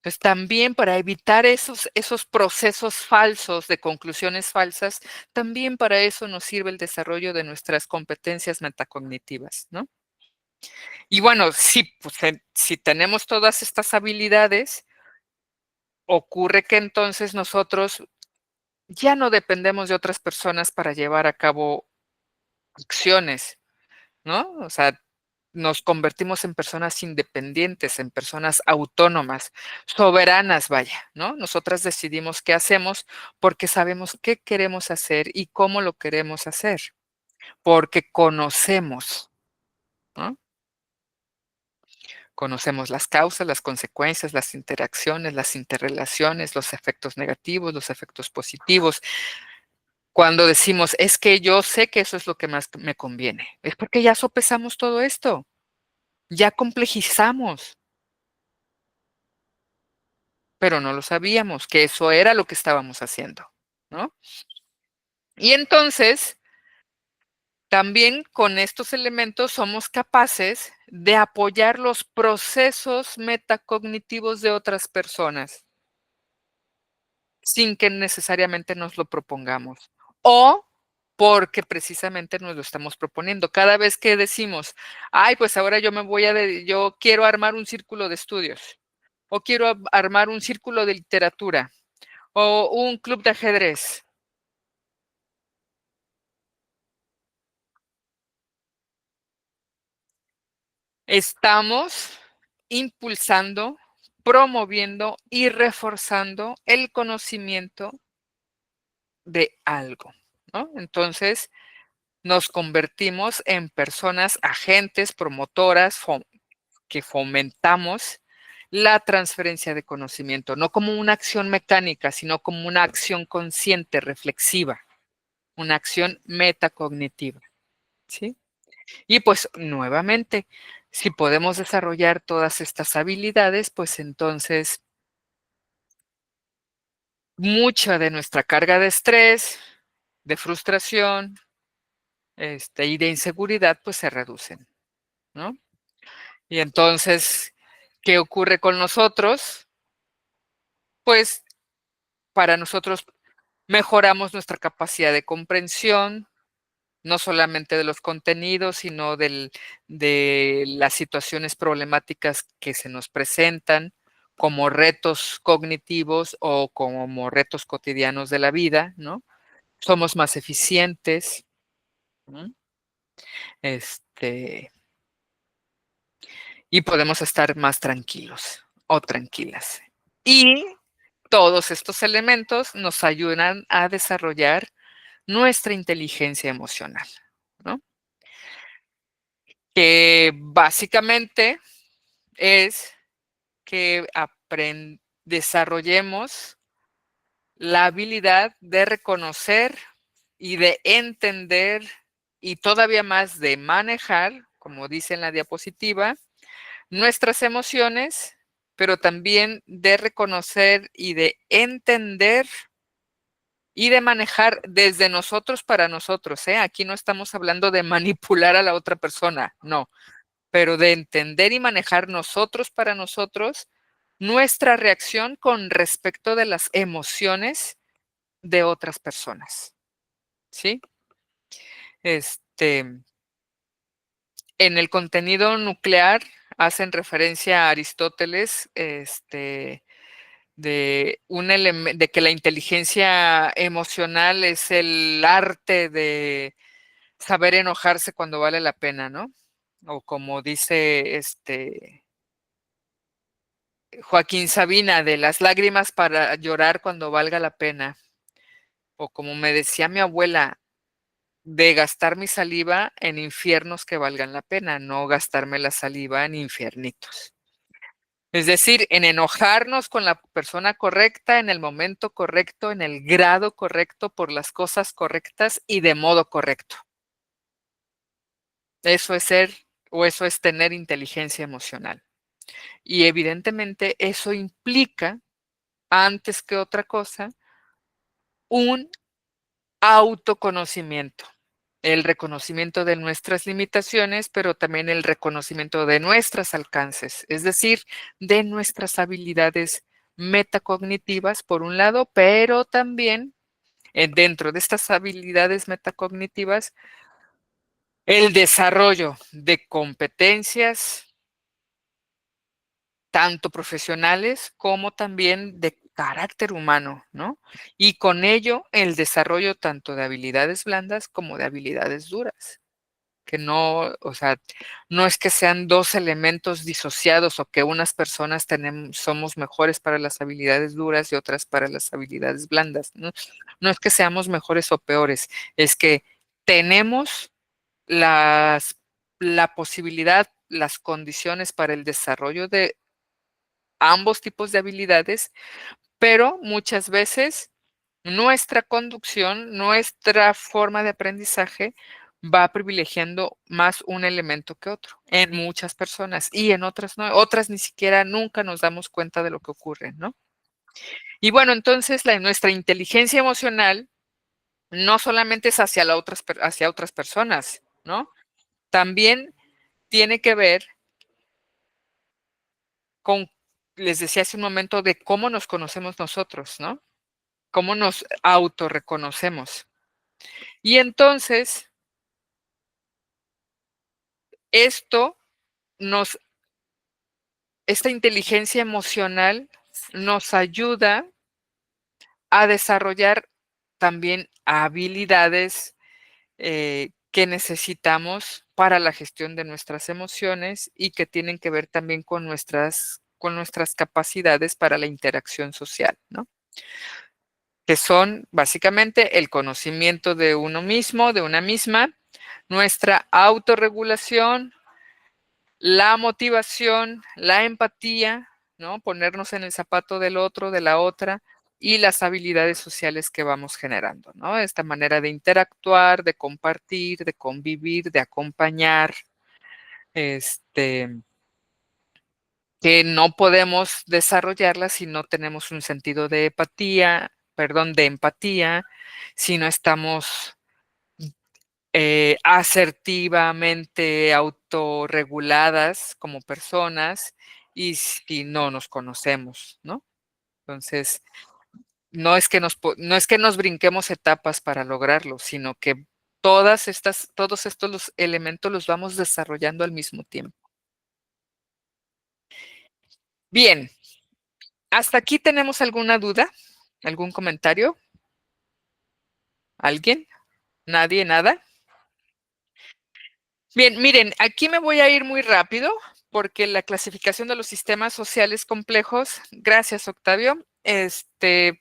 Pues también para evitar esos procesos falsos de conclusiones falsas, también para eso nos sirve el desarrollo de nuestras competencias metacognitivas, ¿no? Y bueno, sí, pues, si tenemos todas estas habilidades, ocurre que entonces nosotros ya no dependemos de otras personas para llevar a cabo acciones, ¿no? O sea, nos convertimos en personas independientes, en personas autónomas, soberanas, vaya, ¿no? Nosotras decidimos qué hacemos porque sabemos qué queremos hacer y cómo lo queremos hacer, porque conocemos, ¿no? Conocemos las causas, las consecuencias, las interacciones, las interrelaciones, los efectos negativos, los efectos positivos. Cuando decimos, es que yo sé que eso es lo que más me conviene, es porque ya sopesamos todo esto, ya complejizamos, pero no lo sabíamos, que eso era lo que estábamos haciendo, ¿no? Y entonces, también con estos elementos somos capaces de apoyar los procesos metacognitivos de otras personas, sin que necesariamente nos lo propongamos. O porque precisamente nos lo estamos proponiendo. Cada vez que decimos, ay, pues ahora yo quiero armar un círculo de estudios, o quiero armar un círculo de literatura, o un club de ajedrez. Estamos impulsando, promoviendo y reforzando el conocimiento de algo, ¿no? Entonces, nos convertimos en personas agentes, promotoras, que fomentamos la transferencia de conocimiento, no como una acción mecánica, sino como una acción consciente, reflexiva, una acción metacognitiva, ¿sí? Y pues nuevamente, si podemos desarrollar todas estas habilidades, pues entonces mucha de nuestra carga de estrés, de frustración, y de inseguridad, pues se reducen, ¿no? Y entonces, ¿Qué ocurre con nosotros? Pues, para nosotros mejoramos nuestra capacidad de comprensión, no solamente de los contenidos, sino de las situaciones problemáticas que se nos presentan como retos cognitivos o como retos cotidianos de la vida, ¿no? Somos más eficientes, ¿no? Este, y podemos estar más tranquilos o tranquilas. Y todos estos elementos nos ayudan a desarrollar nuestra inteligencia emocional, ¿no? Que básicamente es que desarrollemos la habilidad de reconocer y de entender y todavía más de manejar, como dice en la diapositiva, nuestras emociones, pero también de reconocer y de entender y de manejar desde nosotros para nosotros, ¿eh? Aquí no estamos hablando de manipular a la otra persona, no, pero de entender y manejar nosotros para nosotros nuestra reacción con respecto de las emociones de otras personas, ¿sí? Este, en el contenido nuclear hacen referencia a Aristóteles, de que la inteligencia emocional es el arte de saber enojarse cuando vale la pena, ¿no? O como dice Joaquín Sabina, de las lágrimas para llorar cuando valga la pena. O como me decía mi abuela, de gastar mi saliva en infiernos que valgan la pena, no gastarme la saliva en infiernitos. Es decir, en enojarnos con la persona correcta, en el momento correcto, en el grado correcto, por las cosas correctas y de modo correcto. Eso es ser o eso es tener inteligencia emocional. Y evidentemente eso implica, antes que otra cosa, un autoconocimiento. El reconocimiento de nuestras limitaciones, pero también el reconocimiento de nuestros alcances, es decir, de nuestras habilidades metacognitivas, por un lado, pero también dentro de estas habilidades metacognitivas, el desarrollo de competencias tanto profesionales como también de carácter humano, ¿no? Y con ello el desarrollo tanto de habilidades blandas como de habilidades duras, que no, o sea, no es que sean dos elementos disociados o que unas personas somos mejores para las habilidades duras y otras para las habilidades blandas, ¿no? No es que seamos mejores o peores, es que tenemos las, la posibilidad, las condiciones para el desarrollo de ambos tipos de habilidades, pero muchas veces nuestra conducción, nuestra forma de aprendizaje va privilegiando más un elemento que otro en muchas personas y en otras no, otras ni siquiera nunca nos damos cuenta de lo que ocurre, ¿no? Y bueno, entonces nuestra inteligencia emocional no solamente es hacia otras personas, ¿no? También tiene que ver con, les decía hace un momento, de cómo nos conocemos nosotros, ¿no? Cómo nos autorreconocemos. Y entonces, esto nos, esta inteligencia emocional nos ayuda a desarrollar también habilidades que necesitamos para la gestión de nuestras emociones y que tienen que ver también con nuestras capacidades para la interacción social, ¿no? Que son básicamente el conocimiento de uno mismo, de una misma, nuestra autorregulación, la motivación, la empatía, ¿no? Ponernos en el zapato del otro, de la otra, y las habilidades sociales que vamos generando, ¿no? Esta manera de interactuar, de compartir, de convivir, de acompañar, este, que no podemos desarrollarla si no tenemos un sentido de de empatía, si no estamos asertivamente autorreguladas como personas y si no nos conocemos, ¿no? Entonces, no es que nos brinquemos etapas para lograrlo, sino que todos estos elementos los vamos desarrollando al mismo tiempo. Bien, ¿hasta aquí tenemos alguna duda? ¿Algún comentario? ¿Alguien? ¿Nadie? ¿Nada? Bien, miren, aquí me voy a ir muy rápido porque la clasificación de los sistemas sociales complejos, gracias Octavio,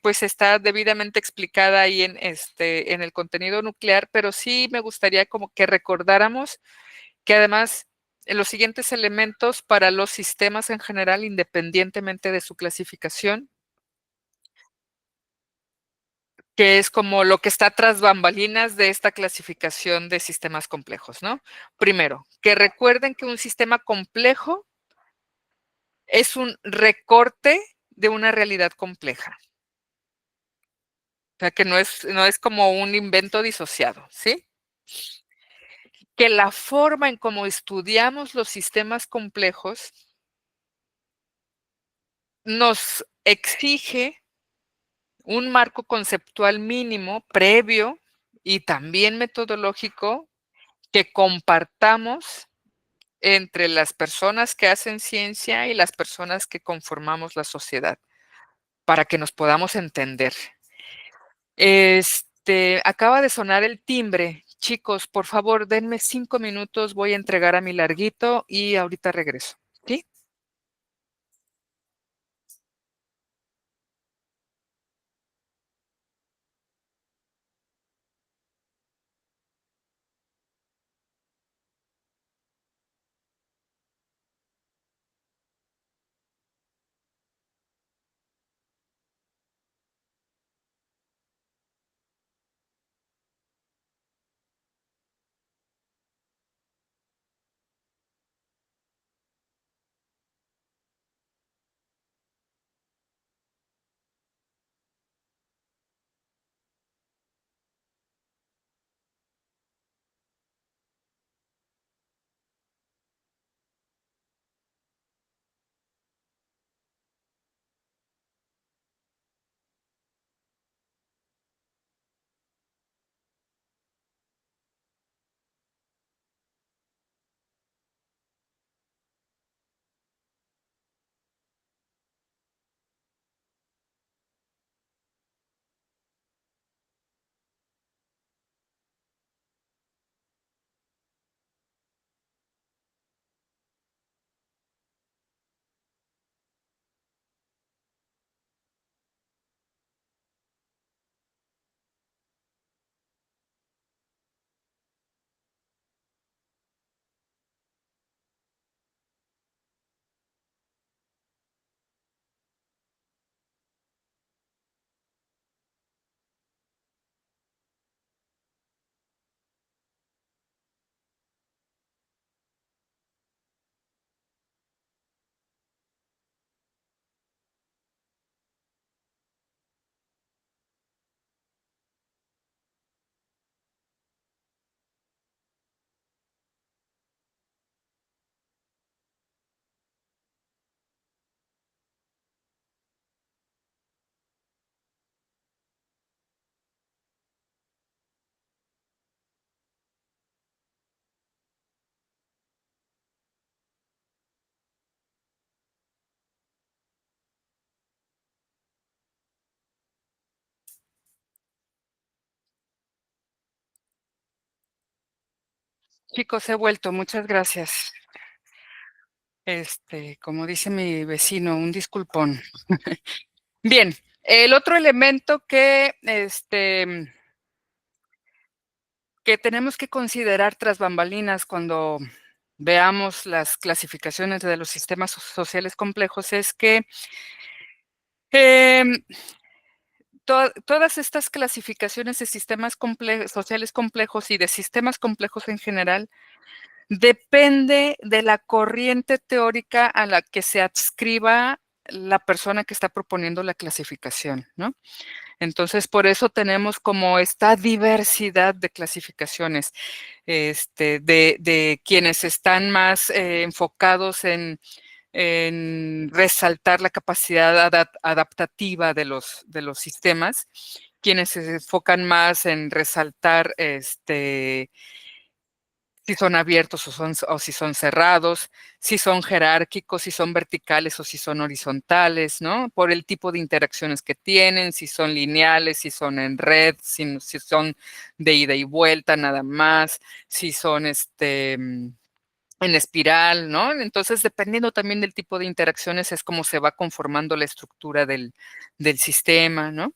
pues está debidamente explicada ahí en el contenido nuclear, pero sí me gustaría como que recordáramos que además los siguientes elementos para los sistemas en general, independientemente de su clasificación, que es como lo que está tras bambalinas de esta clasificación de sistemas complejos, ¿no? Primero, que recuerden que un sistema complejo es un recorte de una realidad compleja. O sea, que no es como un invento disociado, ¿sí? Que la forma en cómo estudiamos los sistemas complejos nos exige un marco conceptual mínimo previo y también metodológico que compartamos entre las personas que hacen ciencia y las personas que conformamos la sociedad, para que nos podamos entender. Acaba de sonar el timbre. Chicos, por favor, denme 5 minutos, voy a entregar a mi larguito y ahorita regreso, ¿sí? Chicos, he vuelto, muchas gracias. Como dice mi vecino, un disculpón. Bien, el otro elemento que tenemos que considerar tras bambalinas cuando veamos las clasificaciones de los sistemas sociales complejos es que em, todas estas clasificaciones de sistemas sociales complejos y de sistemas complejos en general depende de la corriente teórica a la que se adscriba la persona que está proponiendo la clasificación, ¿no? Entonces, por eso tenemos como esta diversidad de clasificaciones, de quienes están más enfocados en en resaltar la capacidad adaptativa de los sistemas, quienes se enfocan más en resaltar si son abiertos o si son cerrados, si son jerárquicos, si son verticales o si son horizontales, ¿no? Por el tipo de interacciones que tienen, si son lineales, si son en red, si son de ida y vuelta nada más, si son en espiral, ¿no? Entonces, dependiendo también del tipo de interacciones, es como se va conformando la estructura del sistema, ¿no?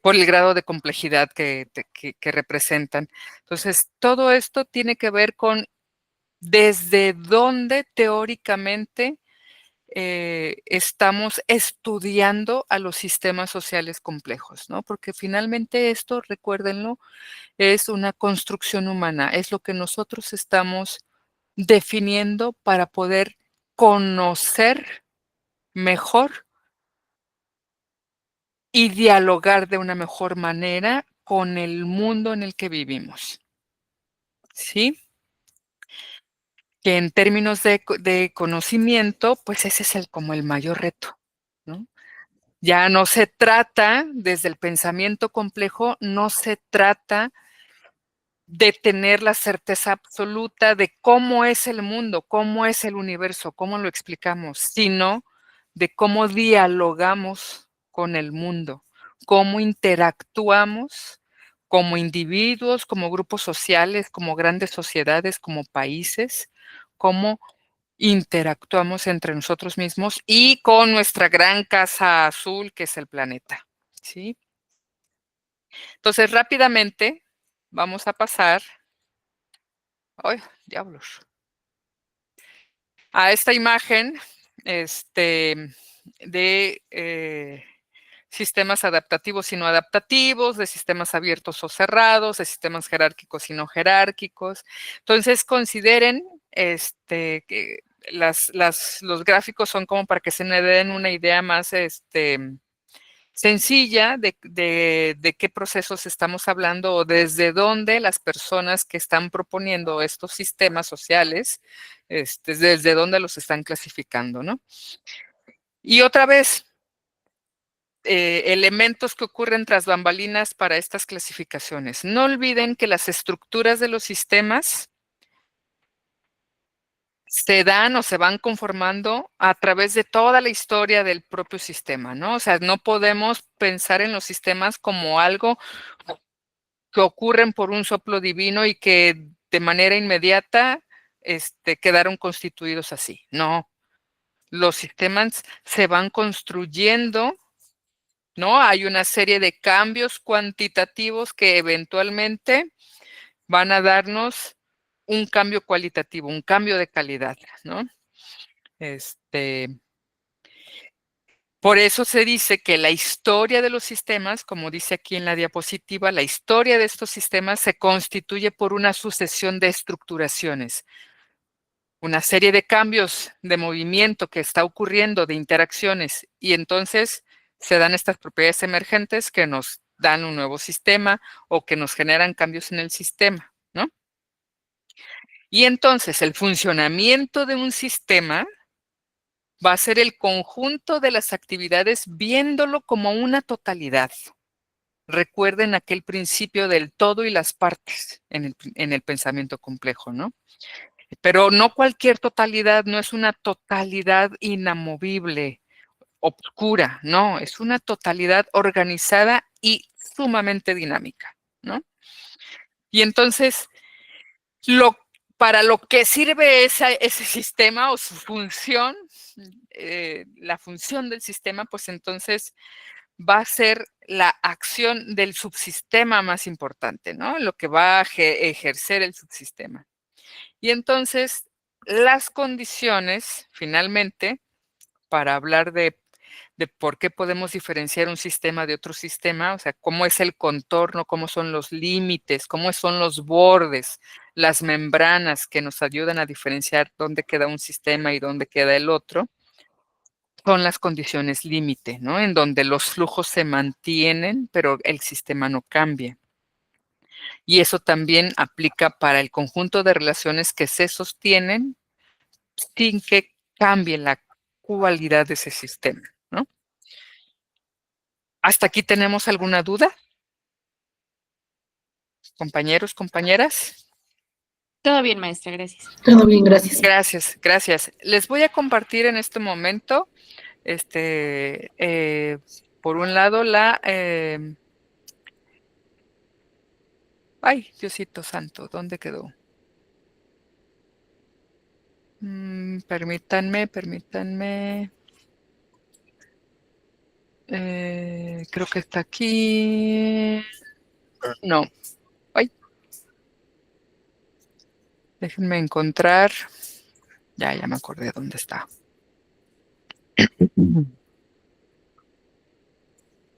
Por el grado de complejidad que representan. Entonces, todo esto tiene que ver con desde dónde teóricamente estamos estudiando a los sistemas sociales complejos, ¿no? Porque finalmente esto, recuérdenlo, es una construcción humana, es lo que nosotros estamos definiendo para poder conocer mejor y dialogar de una mejor manera con el mundo en el que vivimos, ¿sí? Que en términos de conocimiento, pues ese es como el mayor reto, ¿no? Ya no se trata, desde el pensamiento complejo, no se trata de tener la certeza absoluta de cómo es el mundo, cómo es el universo, cómo lo explicamos, sino de cómo dialogamos con el mundo, cómo interactuamos como individuos, como grupos sociales, como grandes sociedades, como países, cómo interactuamos entre nosotros mismos y con nuestra gran casa azul, que es el planeta, ¿sí? Entonces, rápidamente vamos a pasar. ¡Ay, diablos! A esta imagen, de sistemas adaptativos y no adaptativos, de sistemas abiertos o cerrados, de sistemas jerárquicos y no jerárquicos. Entonces, consideren que los gráficos son como para que se me den una idea más sencilla de qué procesos estamos hablando o desde dónde las personas que están proponiendo estos sistemas sociales, desde dónde los están clasificando, ¿no? Y otra vez, elementos que ocurren tras bambalinas para estas clasificaciones. No olviden que las estructuras de los sistemas se dan o se van conformando a través de toda la historia del propio sistema, ¿no? O sea, no podemos pensar en los sistemas como algo que ocurren por un soplo divino y que de manera inmediata quedaron constituidos así. No, los sistemas se van construyendo, ¿no? Hay una serie de cambios cuantitativos que eventualmente van a darnos un cambio cualitativo, un cambio de calidad, ¿no? Por eso se dice que la historia de los sistemas, como dice aquí en la diapositiva, la historia de estos sistemas se constituye por una sucesión de estructuraciones, una serie de cambios de movimiento que está ocurriendo, de interacciones, y entonces se dan estas propiedades emergentes que nos dan un nuevo sistema o que nos generan cambios en el sistema, ¿no? Y entonces el funcionamiento de un sistema va a ser el conjunto de las actividades viéndolo como una totalidad. Recuerden aquel principio del todo y las partes en el pensamiento complejo, ¿no? Pero no cualquier totalidad, no es una totalidad inamovible, obscura, no, es una totalidad organizada y sumamente dinámica, ¿no? Y entonces, lo, para lo que sirve ese sistema o su función, la función del sistema, pues entonces va a ser la acción del subsistema más importante, ¿no? Lo que va a ejercer el subsistema. Y entonces, las condiciones, finalmente, para hablar de por qué podemos diferenciar un sistema de otro sistema, o sea, cómo es el contorno, cómo son los límites, cómo son los bordes, las membranas que nos ayudan a diferenciar dónde queda un sistema y dónde queda el otro, son las condiciones límite, ¿no? En donde los flujos se mantienen, pero el sistema no cambia. Y eso también aplica para el conjunto de relaciones que se sostienen sin que cambie la cualidad de ese sistema, ¿no? ¿Hasta aquí tenemos alguna duda? Compañeros, compañeras. Todo bien, maestra, gracias. Todo bien, gracias. Gracias, gracias. Les voy a compartir en este momento, por un lado, ay, Diosito santo, ¿dónde quedó? Permítanme. Creo que está aquí. No. Ay, déjenme encontrar. Ya me acordé dónde está.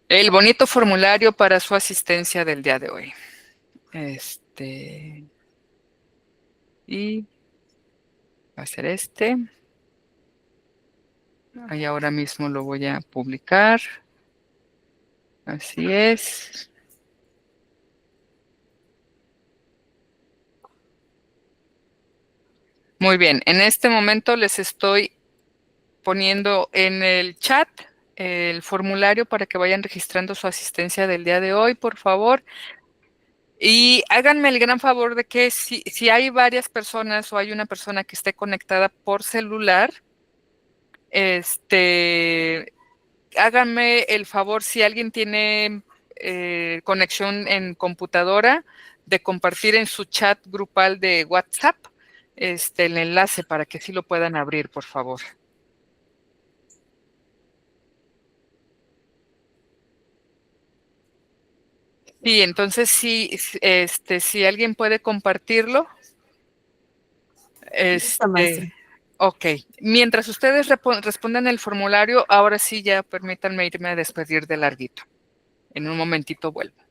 El bonito formulario para su asistencia del día de hoy. Y va a ser este. Ahí ahora mismo lo voy a publicar. Así es. Muy bien, en este momento les estoy poniendo en el chat el formulario para que vayan registrando su asistencia del día de hoy, por favor. Y háganme el gran favor de que si hay varias personas o hay una persona que esté conectada por celular, háganme el favor, si alguien tiene conexión en computadora, de compartir en su chat grupal de WhatsApp el enlace para que sí lo puedan abrir, por favor. Sí, entonces si alguien puede compartirlo. Ok. Mientras ustedes respondan el formulario, ahora sí ya permítanme irme a despedir de larguito. En un momentito vuelvo.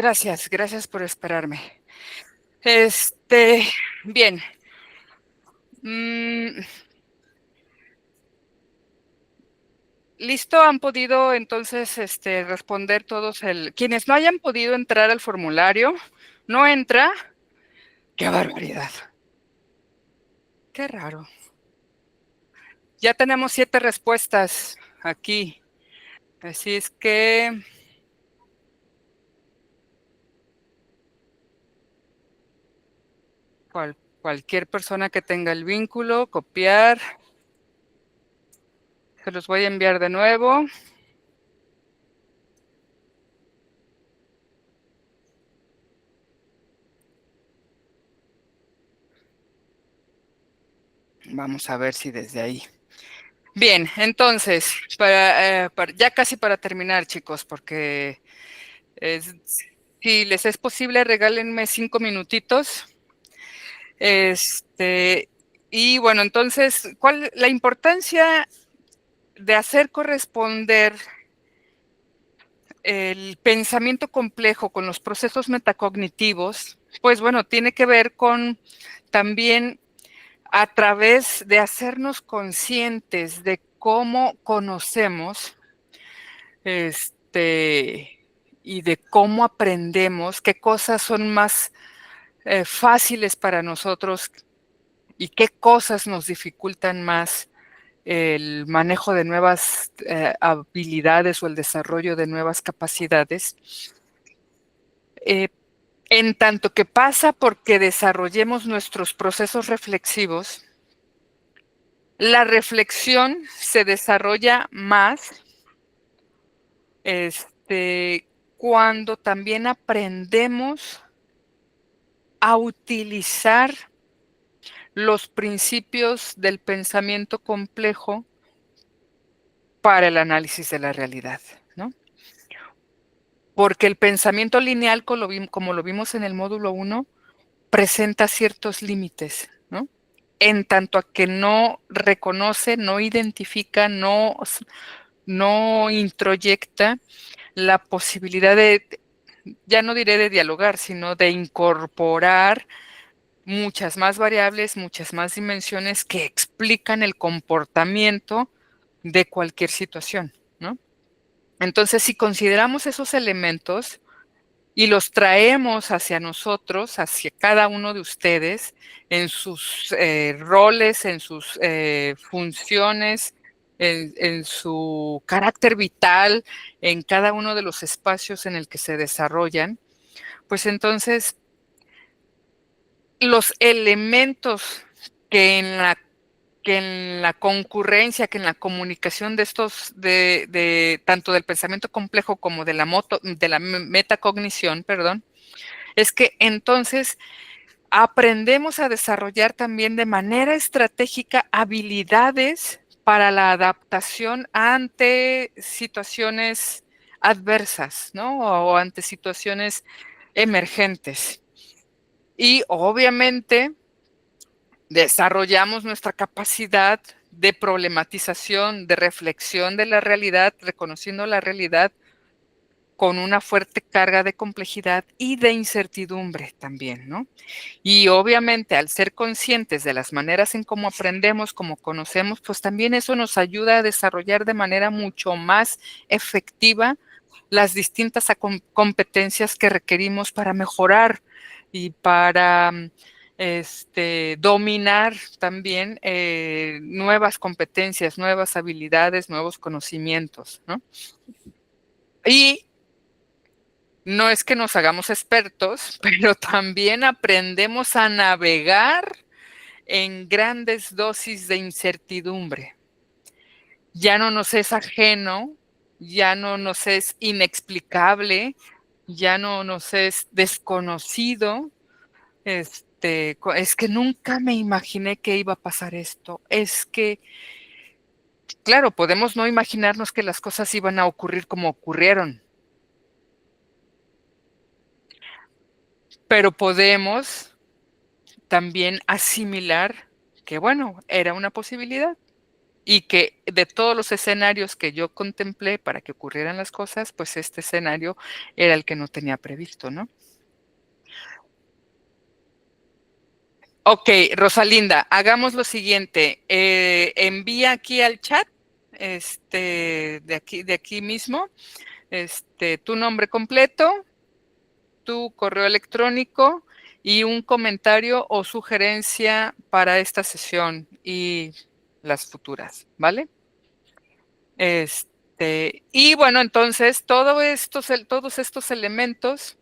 Gracias por esperarme. Bien. ¿Listo? ¿Han podido entonces responder todos quienes no hayan podido entrar al formulario? ¿No entra? ¡Qué barbaridad! Qué raro. Ya tenemos 7 respuestas aquí. Así es que cualquier persona que tenga el vínculo, copiar. Se los voy a enviar de nuevo. Vamos a ver si desde ahí. Bien, entonces, ya casi para terminar, chicos, porque si les es posible, regálenme 5 minutitos. Y bueno, entonces, ¿cuál la importancia de hacer corresponder el pensamiento complejo con los procesos metacognitivos? Pues bueno, tiene que ver con también a través de hacernos conscientes de cómo conocemos, y de cómo aprendemos, qué cosas son más fáciles para nosotros y qué cosas nos dificultan más el manejo de nuevas habilidades o el desarrollo de nuevas capacidades. En tanto que pasa porque desarrollemos nuestros procesos reflexivos, la reflexión se desarrolla más cuando también aprendemos a utilizar los principios del pensamiento complejo para el análisis de la realidad, ¿no? Porque el pensamiento lineal, como lo vimos en el módulo 1, presenta ciertos límites, ¿no? En tanto a que no reconoce, no identifica, no introyecta la posibilidad de, ya no diré de dialogar, sino de incorporar muchas más variables, muchas más dimensiones que explican el comportamiento de cualquier situación, ¿no? Entonces, si consideramos esos elementos y los traemos hacia nosotros, hacia cada uno de ustedes, en sus roles, en sus funciones, en su carácter vital, en cada uno de los espacios en el que se desarrollan, pues entonces los elementos que en la concurrencia, que en la comunicación de estos, tanto del pensamiento complejo como de la metacognición, perdón, es que entonces aprendemos a desarrollar también de manera estratégica habilidades para la adaptación ante situaciones adversas, ¿no? O ante situaciones emergentes. Y obviamente desarrollamos nuestra capacidad de problematización, de reflexión de la realidad, reconociendo la realidad con una fuerte carga de complejidad y de incertidumbre también, ¿no? Y obviamente al ser conscientes de las maneras en cómo aprendemos, cómo conocemos, pues también eso nos ayuda a desarrollar de manera mucho más efectiva las distintas competencias que requerimos para mejorar y para dominar también nuevas competencias, nuevas habilidades, nuevos conocimientos, ¿no? Y no es que nos hagamos expertos, pero también aprendemos a navegar en grandes dosis de incertidumbre. Ya no nos es ajeno, ya no nos es inexplicable, ya no nos es desconocido. Es que nunca me imaginé que iba a pasar esto. Es que, claro, podemos no imaginarnos que las cosas iban a ocurrir como ocurrieron, pero podemos también asimilar que, bueno, era una posibilidad y que de todos los escenarios que yo contemplé para que ocurrieran las cosas, pues este escenario era el que no tenía previsto, ¿no? Ok, Rosalinda, hagamos lo siguiente. Envía aquí al chat, de aquí mismo, tu nombre completo, tu correo electrónico y un comentario o sugerencia para esta sesión y las futuras, ¿vale? Y bueno, entonces todos estos elementos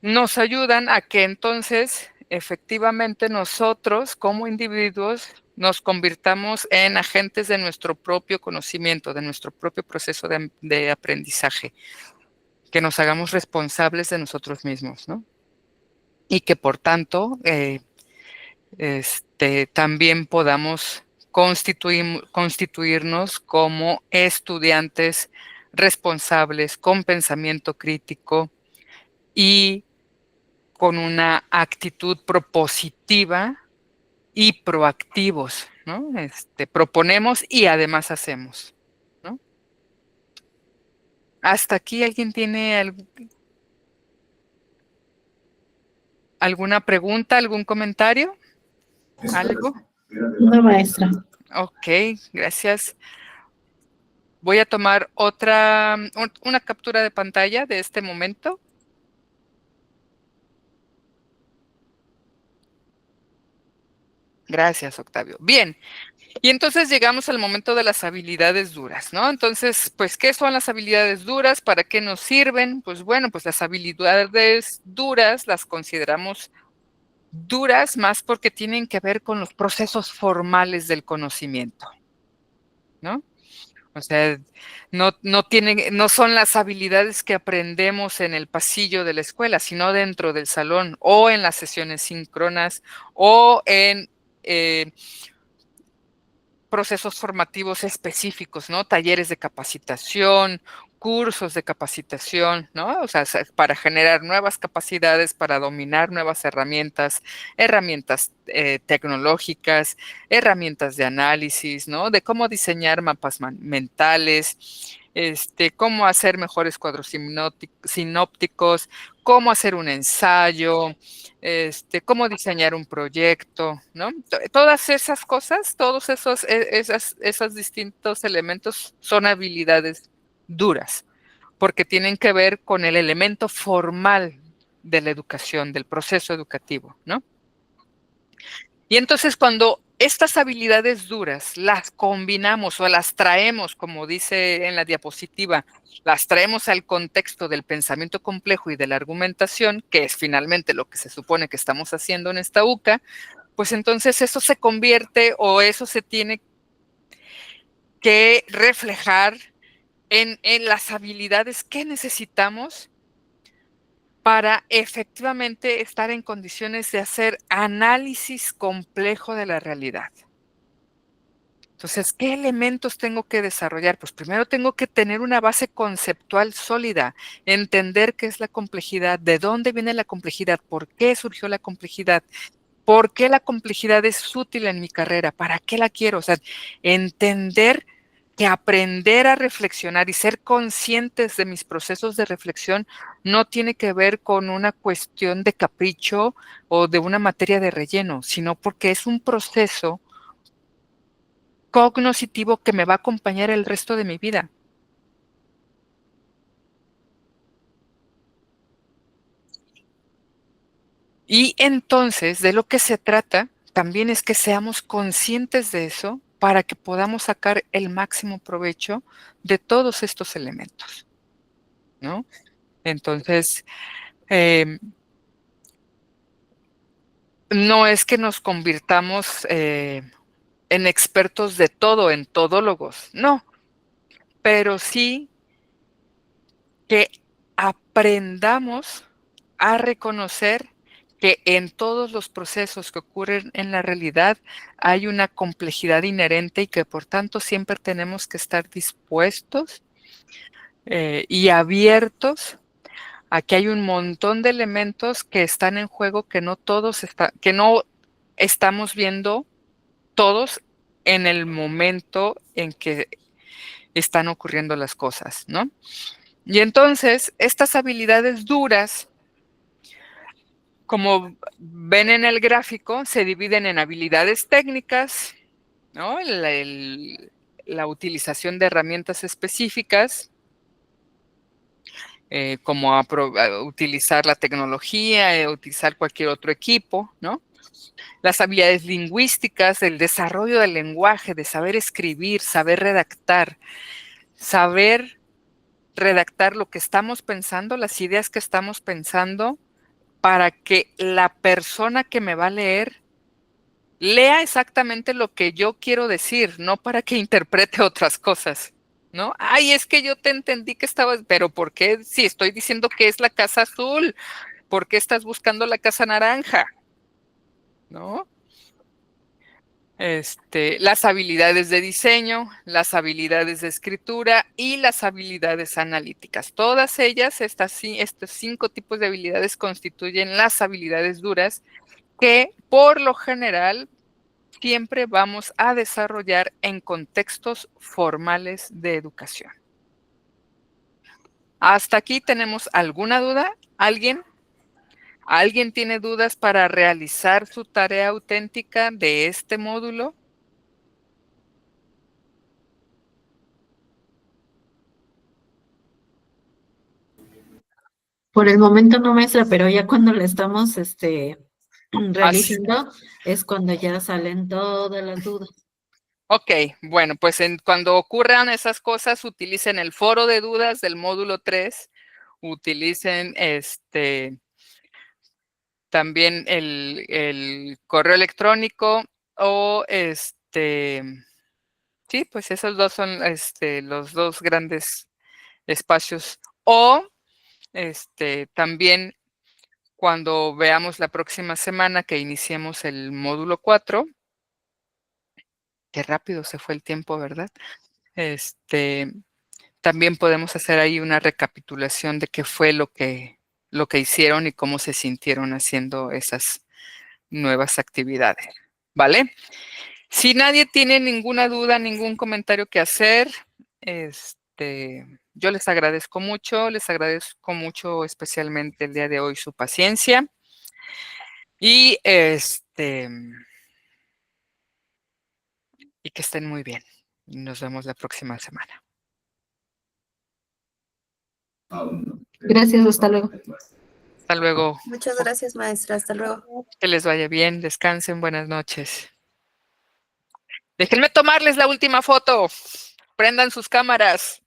nos ayudan a que entonces efectivamente nosotros como individuos nos convirtamos en agentes de nuestro propio conocimiento, de nuestro propio proceso de aprendizaje, que nos hagamos responsables de nosotros mismos, ¿no? Y que por tanto también podamos constituirnos como estudiantes responsables, con pensamiento crítico y con una actitud propositiva y proactivos, ¿no? Proponemos y además hacemos, ¿no? ¿Hasta aquí alguien tiene alguna pregunta, algún comentario? ¿Algo? No, maestra. Ok, gracias. Voy a tomar una captura de pantalla de este momento. Gracias, Octavio. Bien, y entonces llegamos al momento de las habilidades duras, ¿no? Entonces, pues, ¿qué son las habilidades duras? ¿Para qué nos sirven? Pues bueno, pues las habilidades duras las consideramos duras más porque tienen que ver con los procesos formales del conocimiento, ¿no? O sea, no son las habilidades que aprendemos en el pasillo de la escuela, sino dentro del salón o en las sesiones síncronas o en procesos formativos específicos, ¿no? Talleres de capacitación, cursos de capacitación, ¿no? O sea, para generar nuevas capacidades, para dominar nuevas herramientas tecnológicas, herramientas de análisis, ¿no? De cómo diseñar mapas mentales, cómo hacer mejores cuadros sinópticos, cómo hacer un ensayo, cómo diseñar un proyecto, ¿no? Todas esas cosas, todos esos distintos elementos son habilidades duras, porque tienen que ver con el elemento formal de la educación, del proceso educativo, ¿no? Y entonces cuando estas habilidades duras las combinamos o las traemos, como dice en la diapositiva, las traemos al contexto del pensamiento complejo y de la argumentación, que es finalmente lo que se supone que estamos haciendo en esta UCA, pues entonces eso se convierte o eso se tiene que reflejar en las habilidades que necesitamos para efectivamente estar en condiciones de hacer análisis complejo de la realidad. Entonces, ¿qué elementos tengo que desarrollar? Pues primero tengo que tener una base conceptual sólida, entender qué es la complejidad, de dónde viene la complejidad, por qué surgió la complejidad, por qué la complejidad es útil en mi carrera, para qué la quiero. O sea, entender que aprender a reflexionar y ser conscientes de mis procesos de reflexión no tiene que ver con una cuestión de capricho o de una materia de relleno, sino porque es un proceso cognoscitivo que me va a acompañar el resto de mi vida. Y entonces, de lo que se trata también es que seamos conscientes de eso para que podamos sacar el máximo provecho de todos estos elementos, ¿no? Entonces, no es que nos convirtamos en expertos de todo, en todólogos, no, pero sí que aprendamos a reconocer que en todos los procesos que ocurren en la realidad hay una complejidad inherente y que por tanto siempre tenemos que estar dispuestos y abiertos a que hay un montón de elementos que están en juego que no estamos viendo todos en el momento en que están ocurriendo las cosas, ¿no? Y entonces, estas habilidades duras, como ven en el gráfico, se dividen en habilidades técnicas, ¿no? La utilización de herramientas específicas, como utilizar la tecnología, utilizar cualquier otro equipo, ¿no? Las habilidades lingüísticas, el desarrollo del lenguaje, de saber escribir, saber redactar lo que estamos pensando, las ideas que estamos pensando, para que la persona que me va a leer lea exactamente lo que yo quiero decir, no para que interprete otras cosas, ¿no? Ay, es que yo te entendí que estabas, pero ¿por qué? Si estoy diciendo que es la casa azul, ¿por qué estás buscando la casa naranja? ¿No? Las habilidades de diseño, las habilidades de escritura y las habilidades analíticas. Todas ellas, estos 5 tipos de habilidades constituyen las habilidades duras que por lo general siempre vamos a desarrollar en contextos formales de educación. ¿Hasta aquí tenemos alguna duda? ¿Alguien? ¿Alguien tiene dudas para realizar su tarea auténtica de este módulo? Por el momento no, maestra, pero ya cuando la estamos realizando es cuando ya salen todas las dudas. Ok, bueno, pues cuando ocurran esas cosas, utilicen el foro de dudas del módulo 3, utilicen también el correo electrónico o sí, pues esos dos son los dos grandes espacios. O también cuando veamos la próxima semana que iniciemos el módulo 4, qué rápido se fue el tiempo, ¿verdad? También podemos hacer ahí una recapitulación de qué fue lo que hicieron y cómo se sintieron haciendo esas nuevas actividades, ¿vale? Si nadie tiene ninguna duda, ningún comentario que hacer, yo les agradezco mucho especialmente el día de hoy su paciencia y y que estén muy bien. Nos vemos la próxima semana. Gracias, hasta luego. Hasta luego. Muchas gracias, maestra. Hasta luego. Que les vaya bien, descansen, buenas noches. Déjenme tomarles la última foto. Prendan sus cámaras.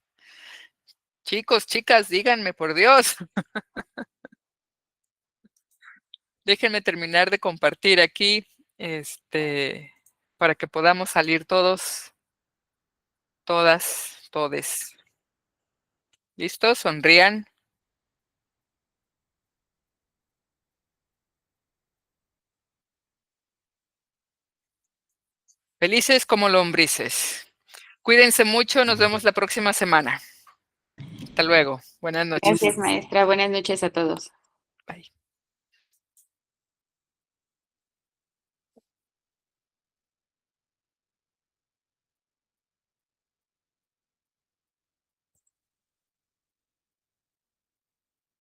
Chicos, chicas, díganme, por Dios. Déjenme terminar de compartir aquí, para que podamos salir todos, todas, todes. ¿Listos? Sonrían. Felices como lombrices. Cuídense mucho, nos vemos la próxima semana. Hasta luego. Buenas noches. Gracias, maestra. Buenas noches a todos. Bye.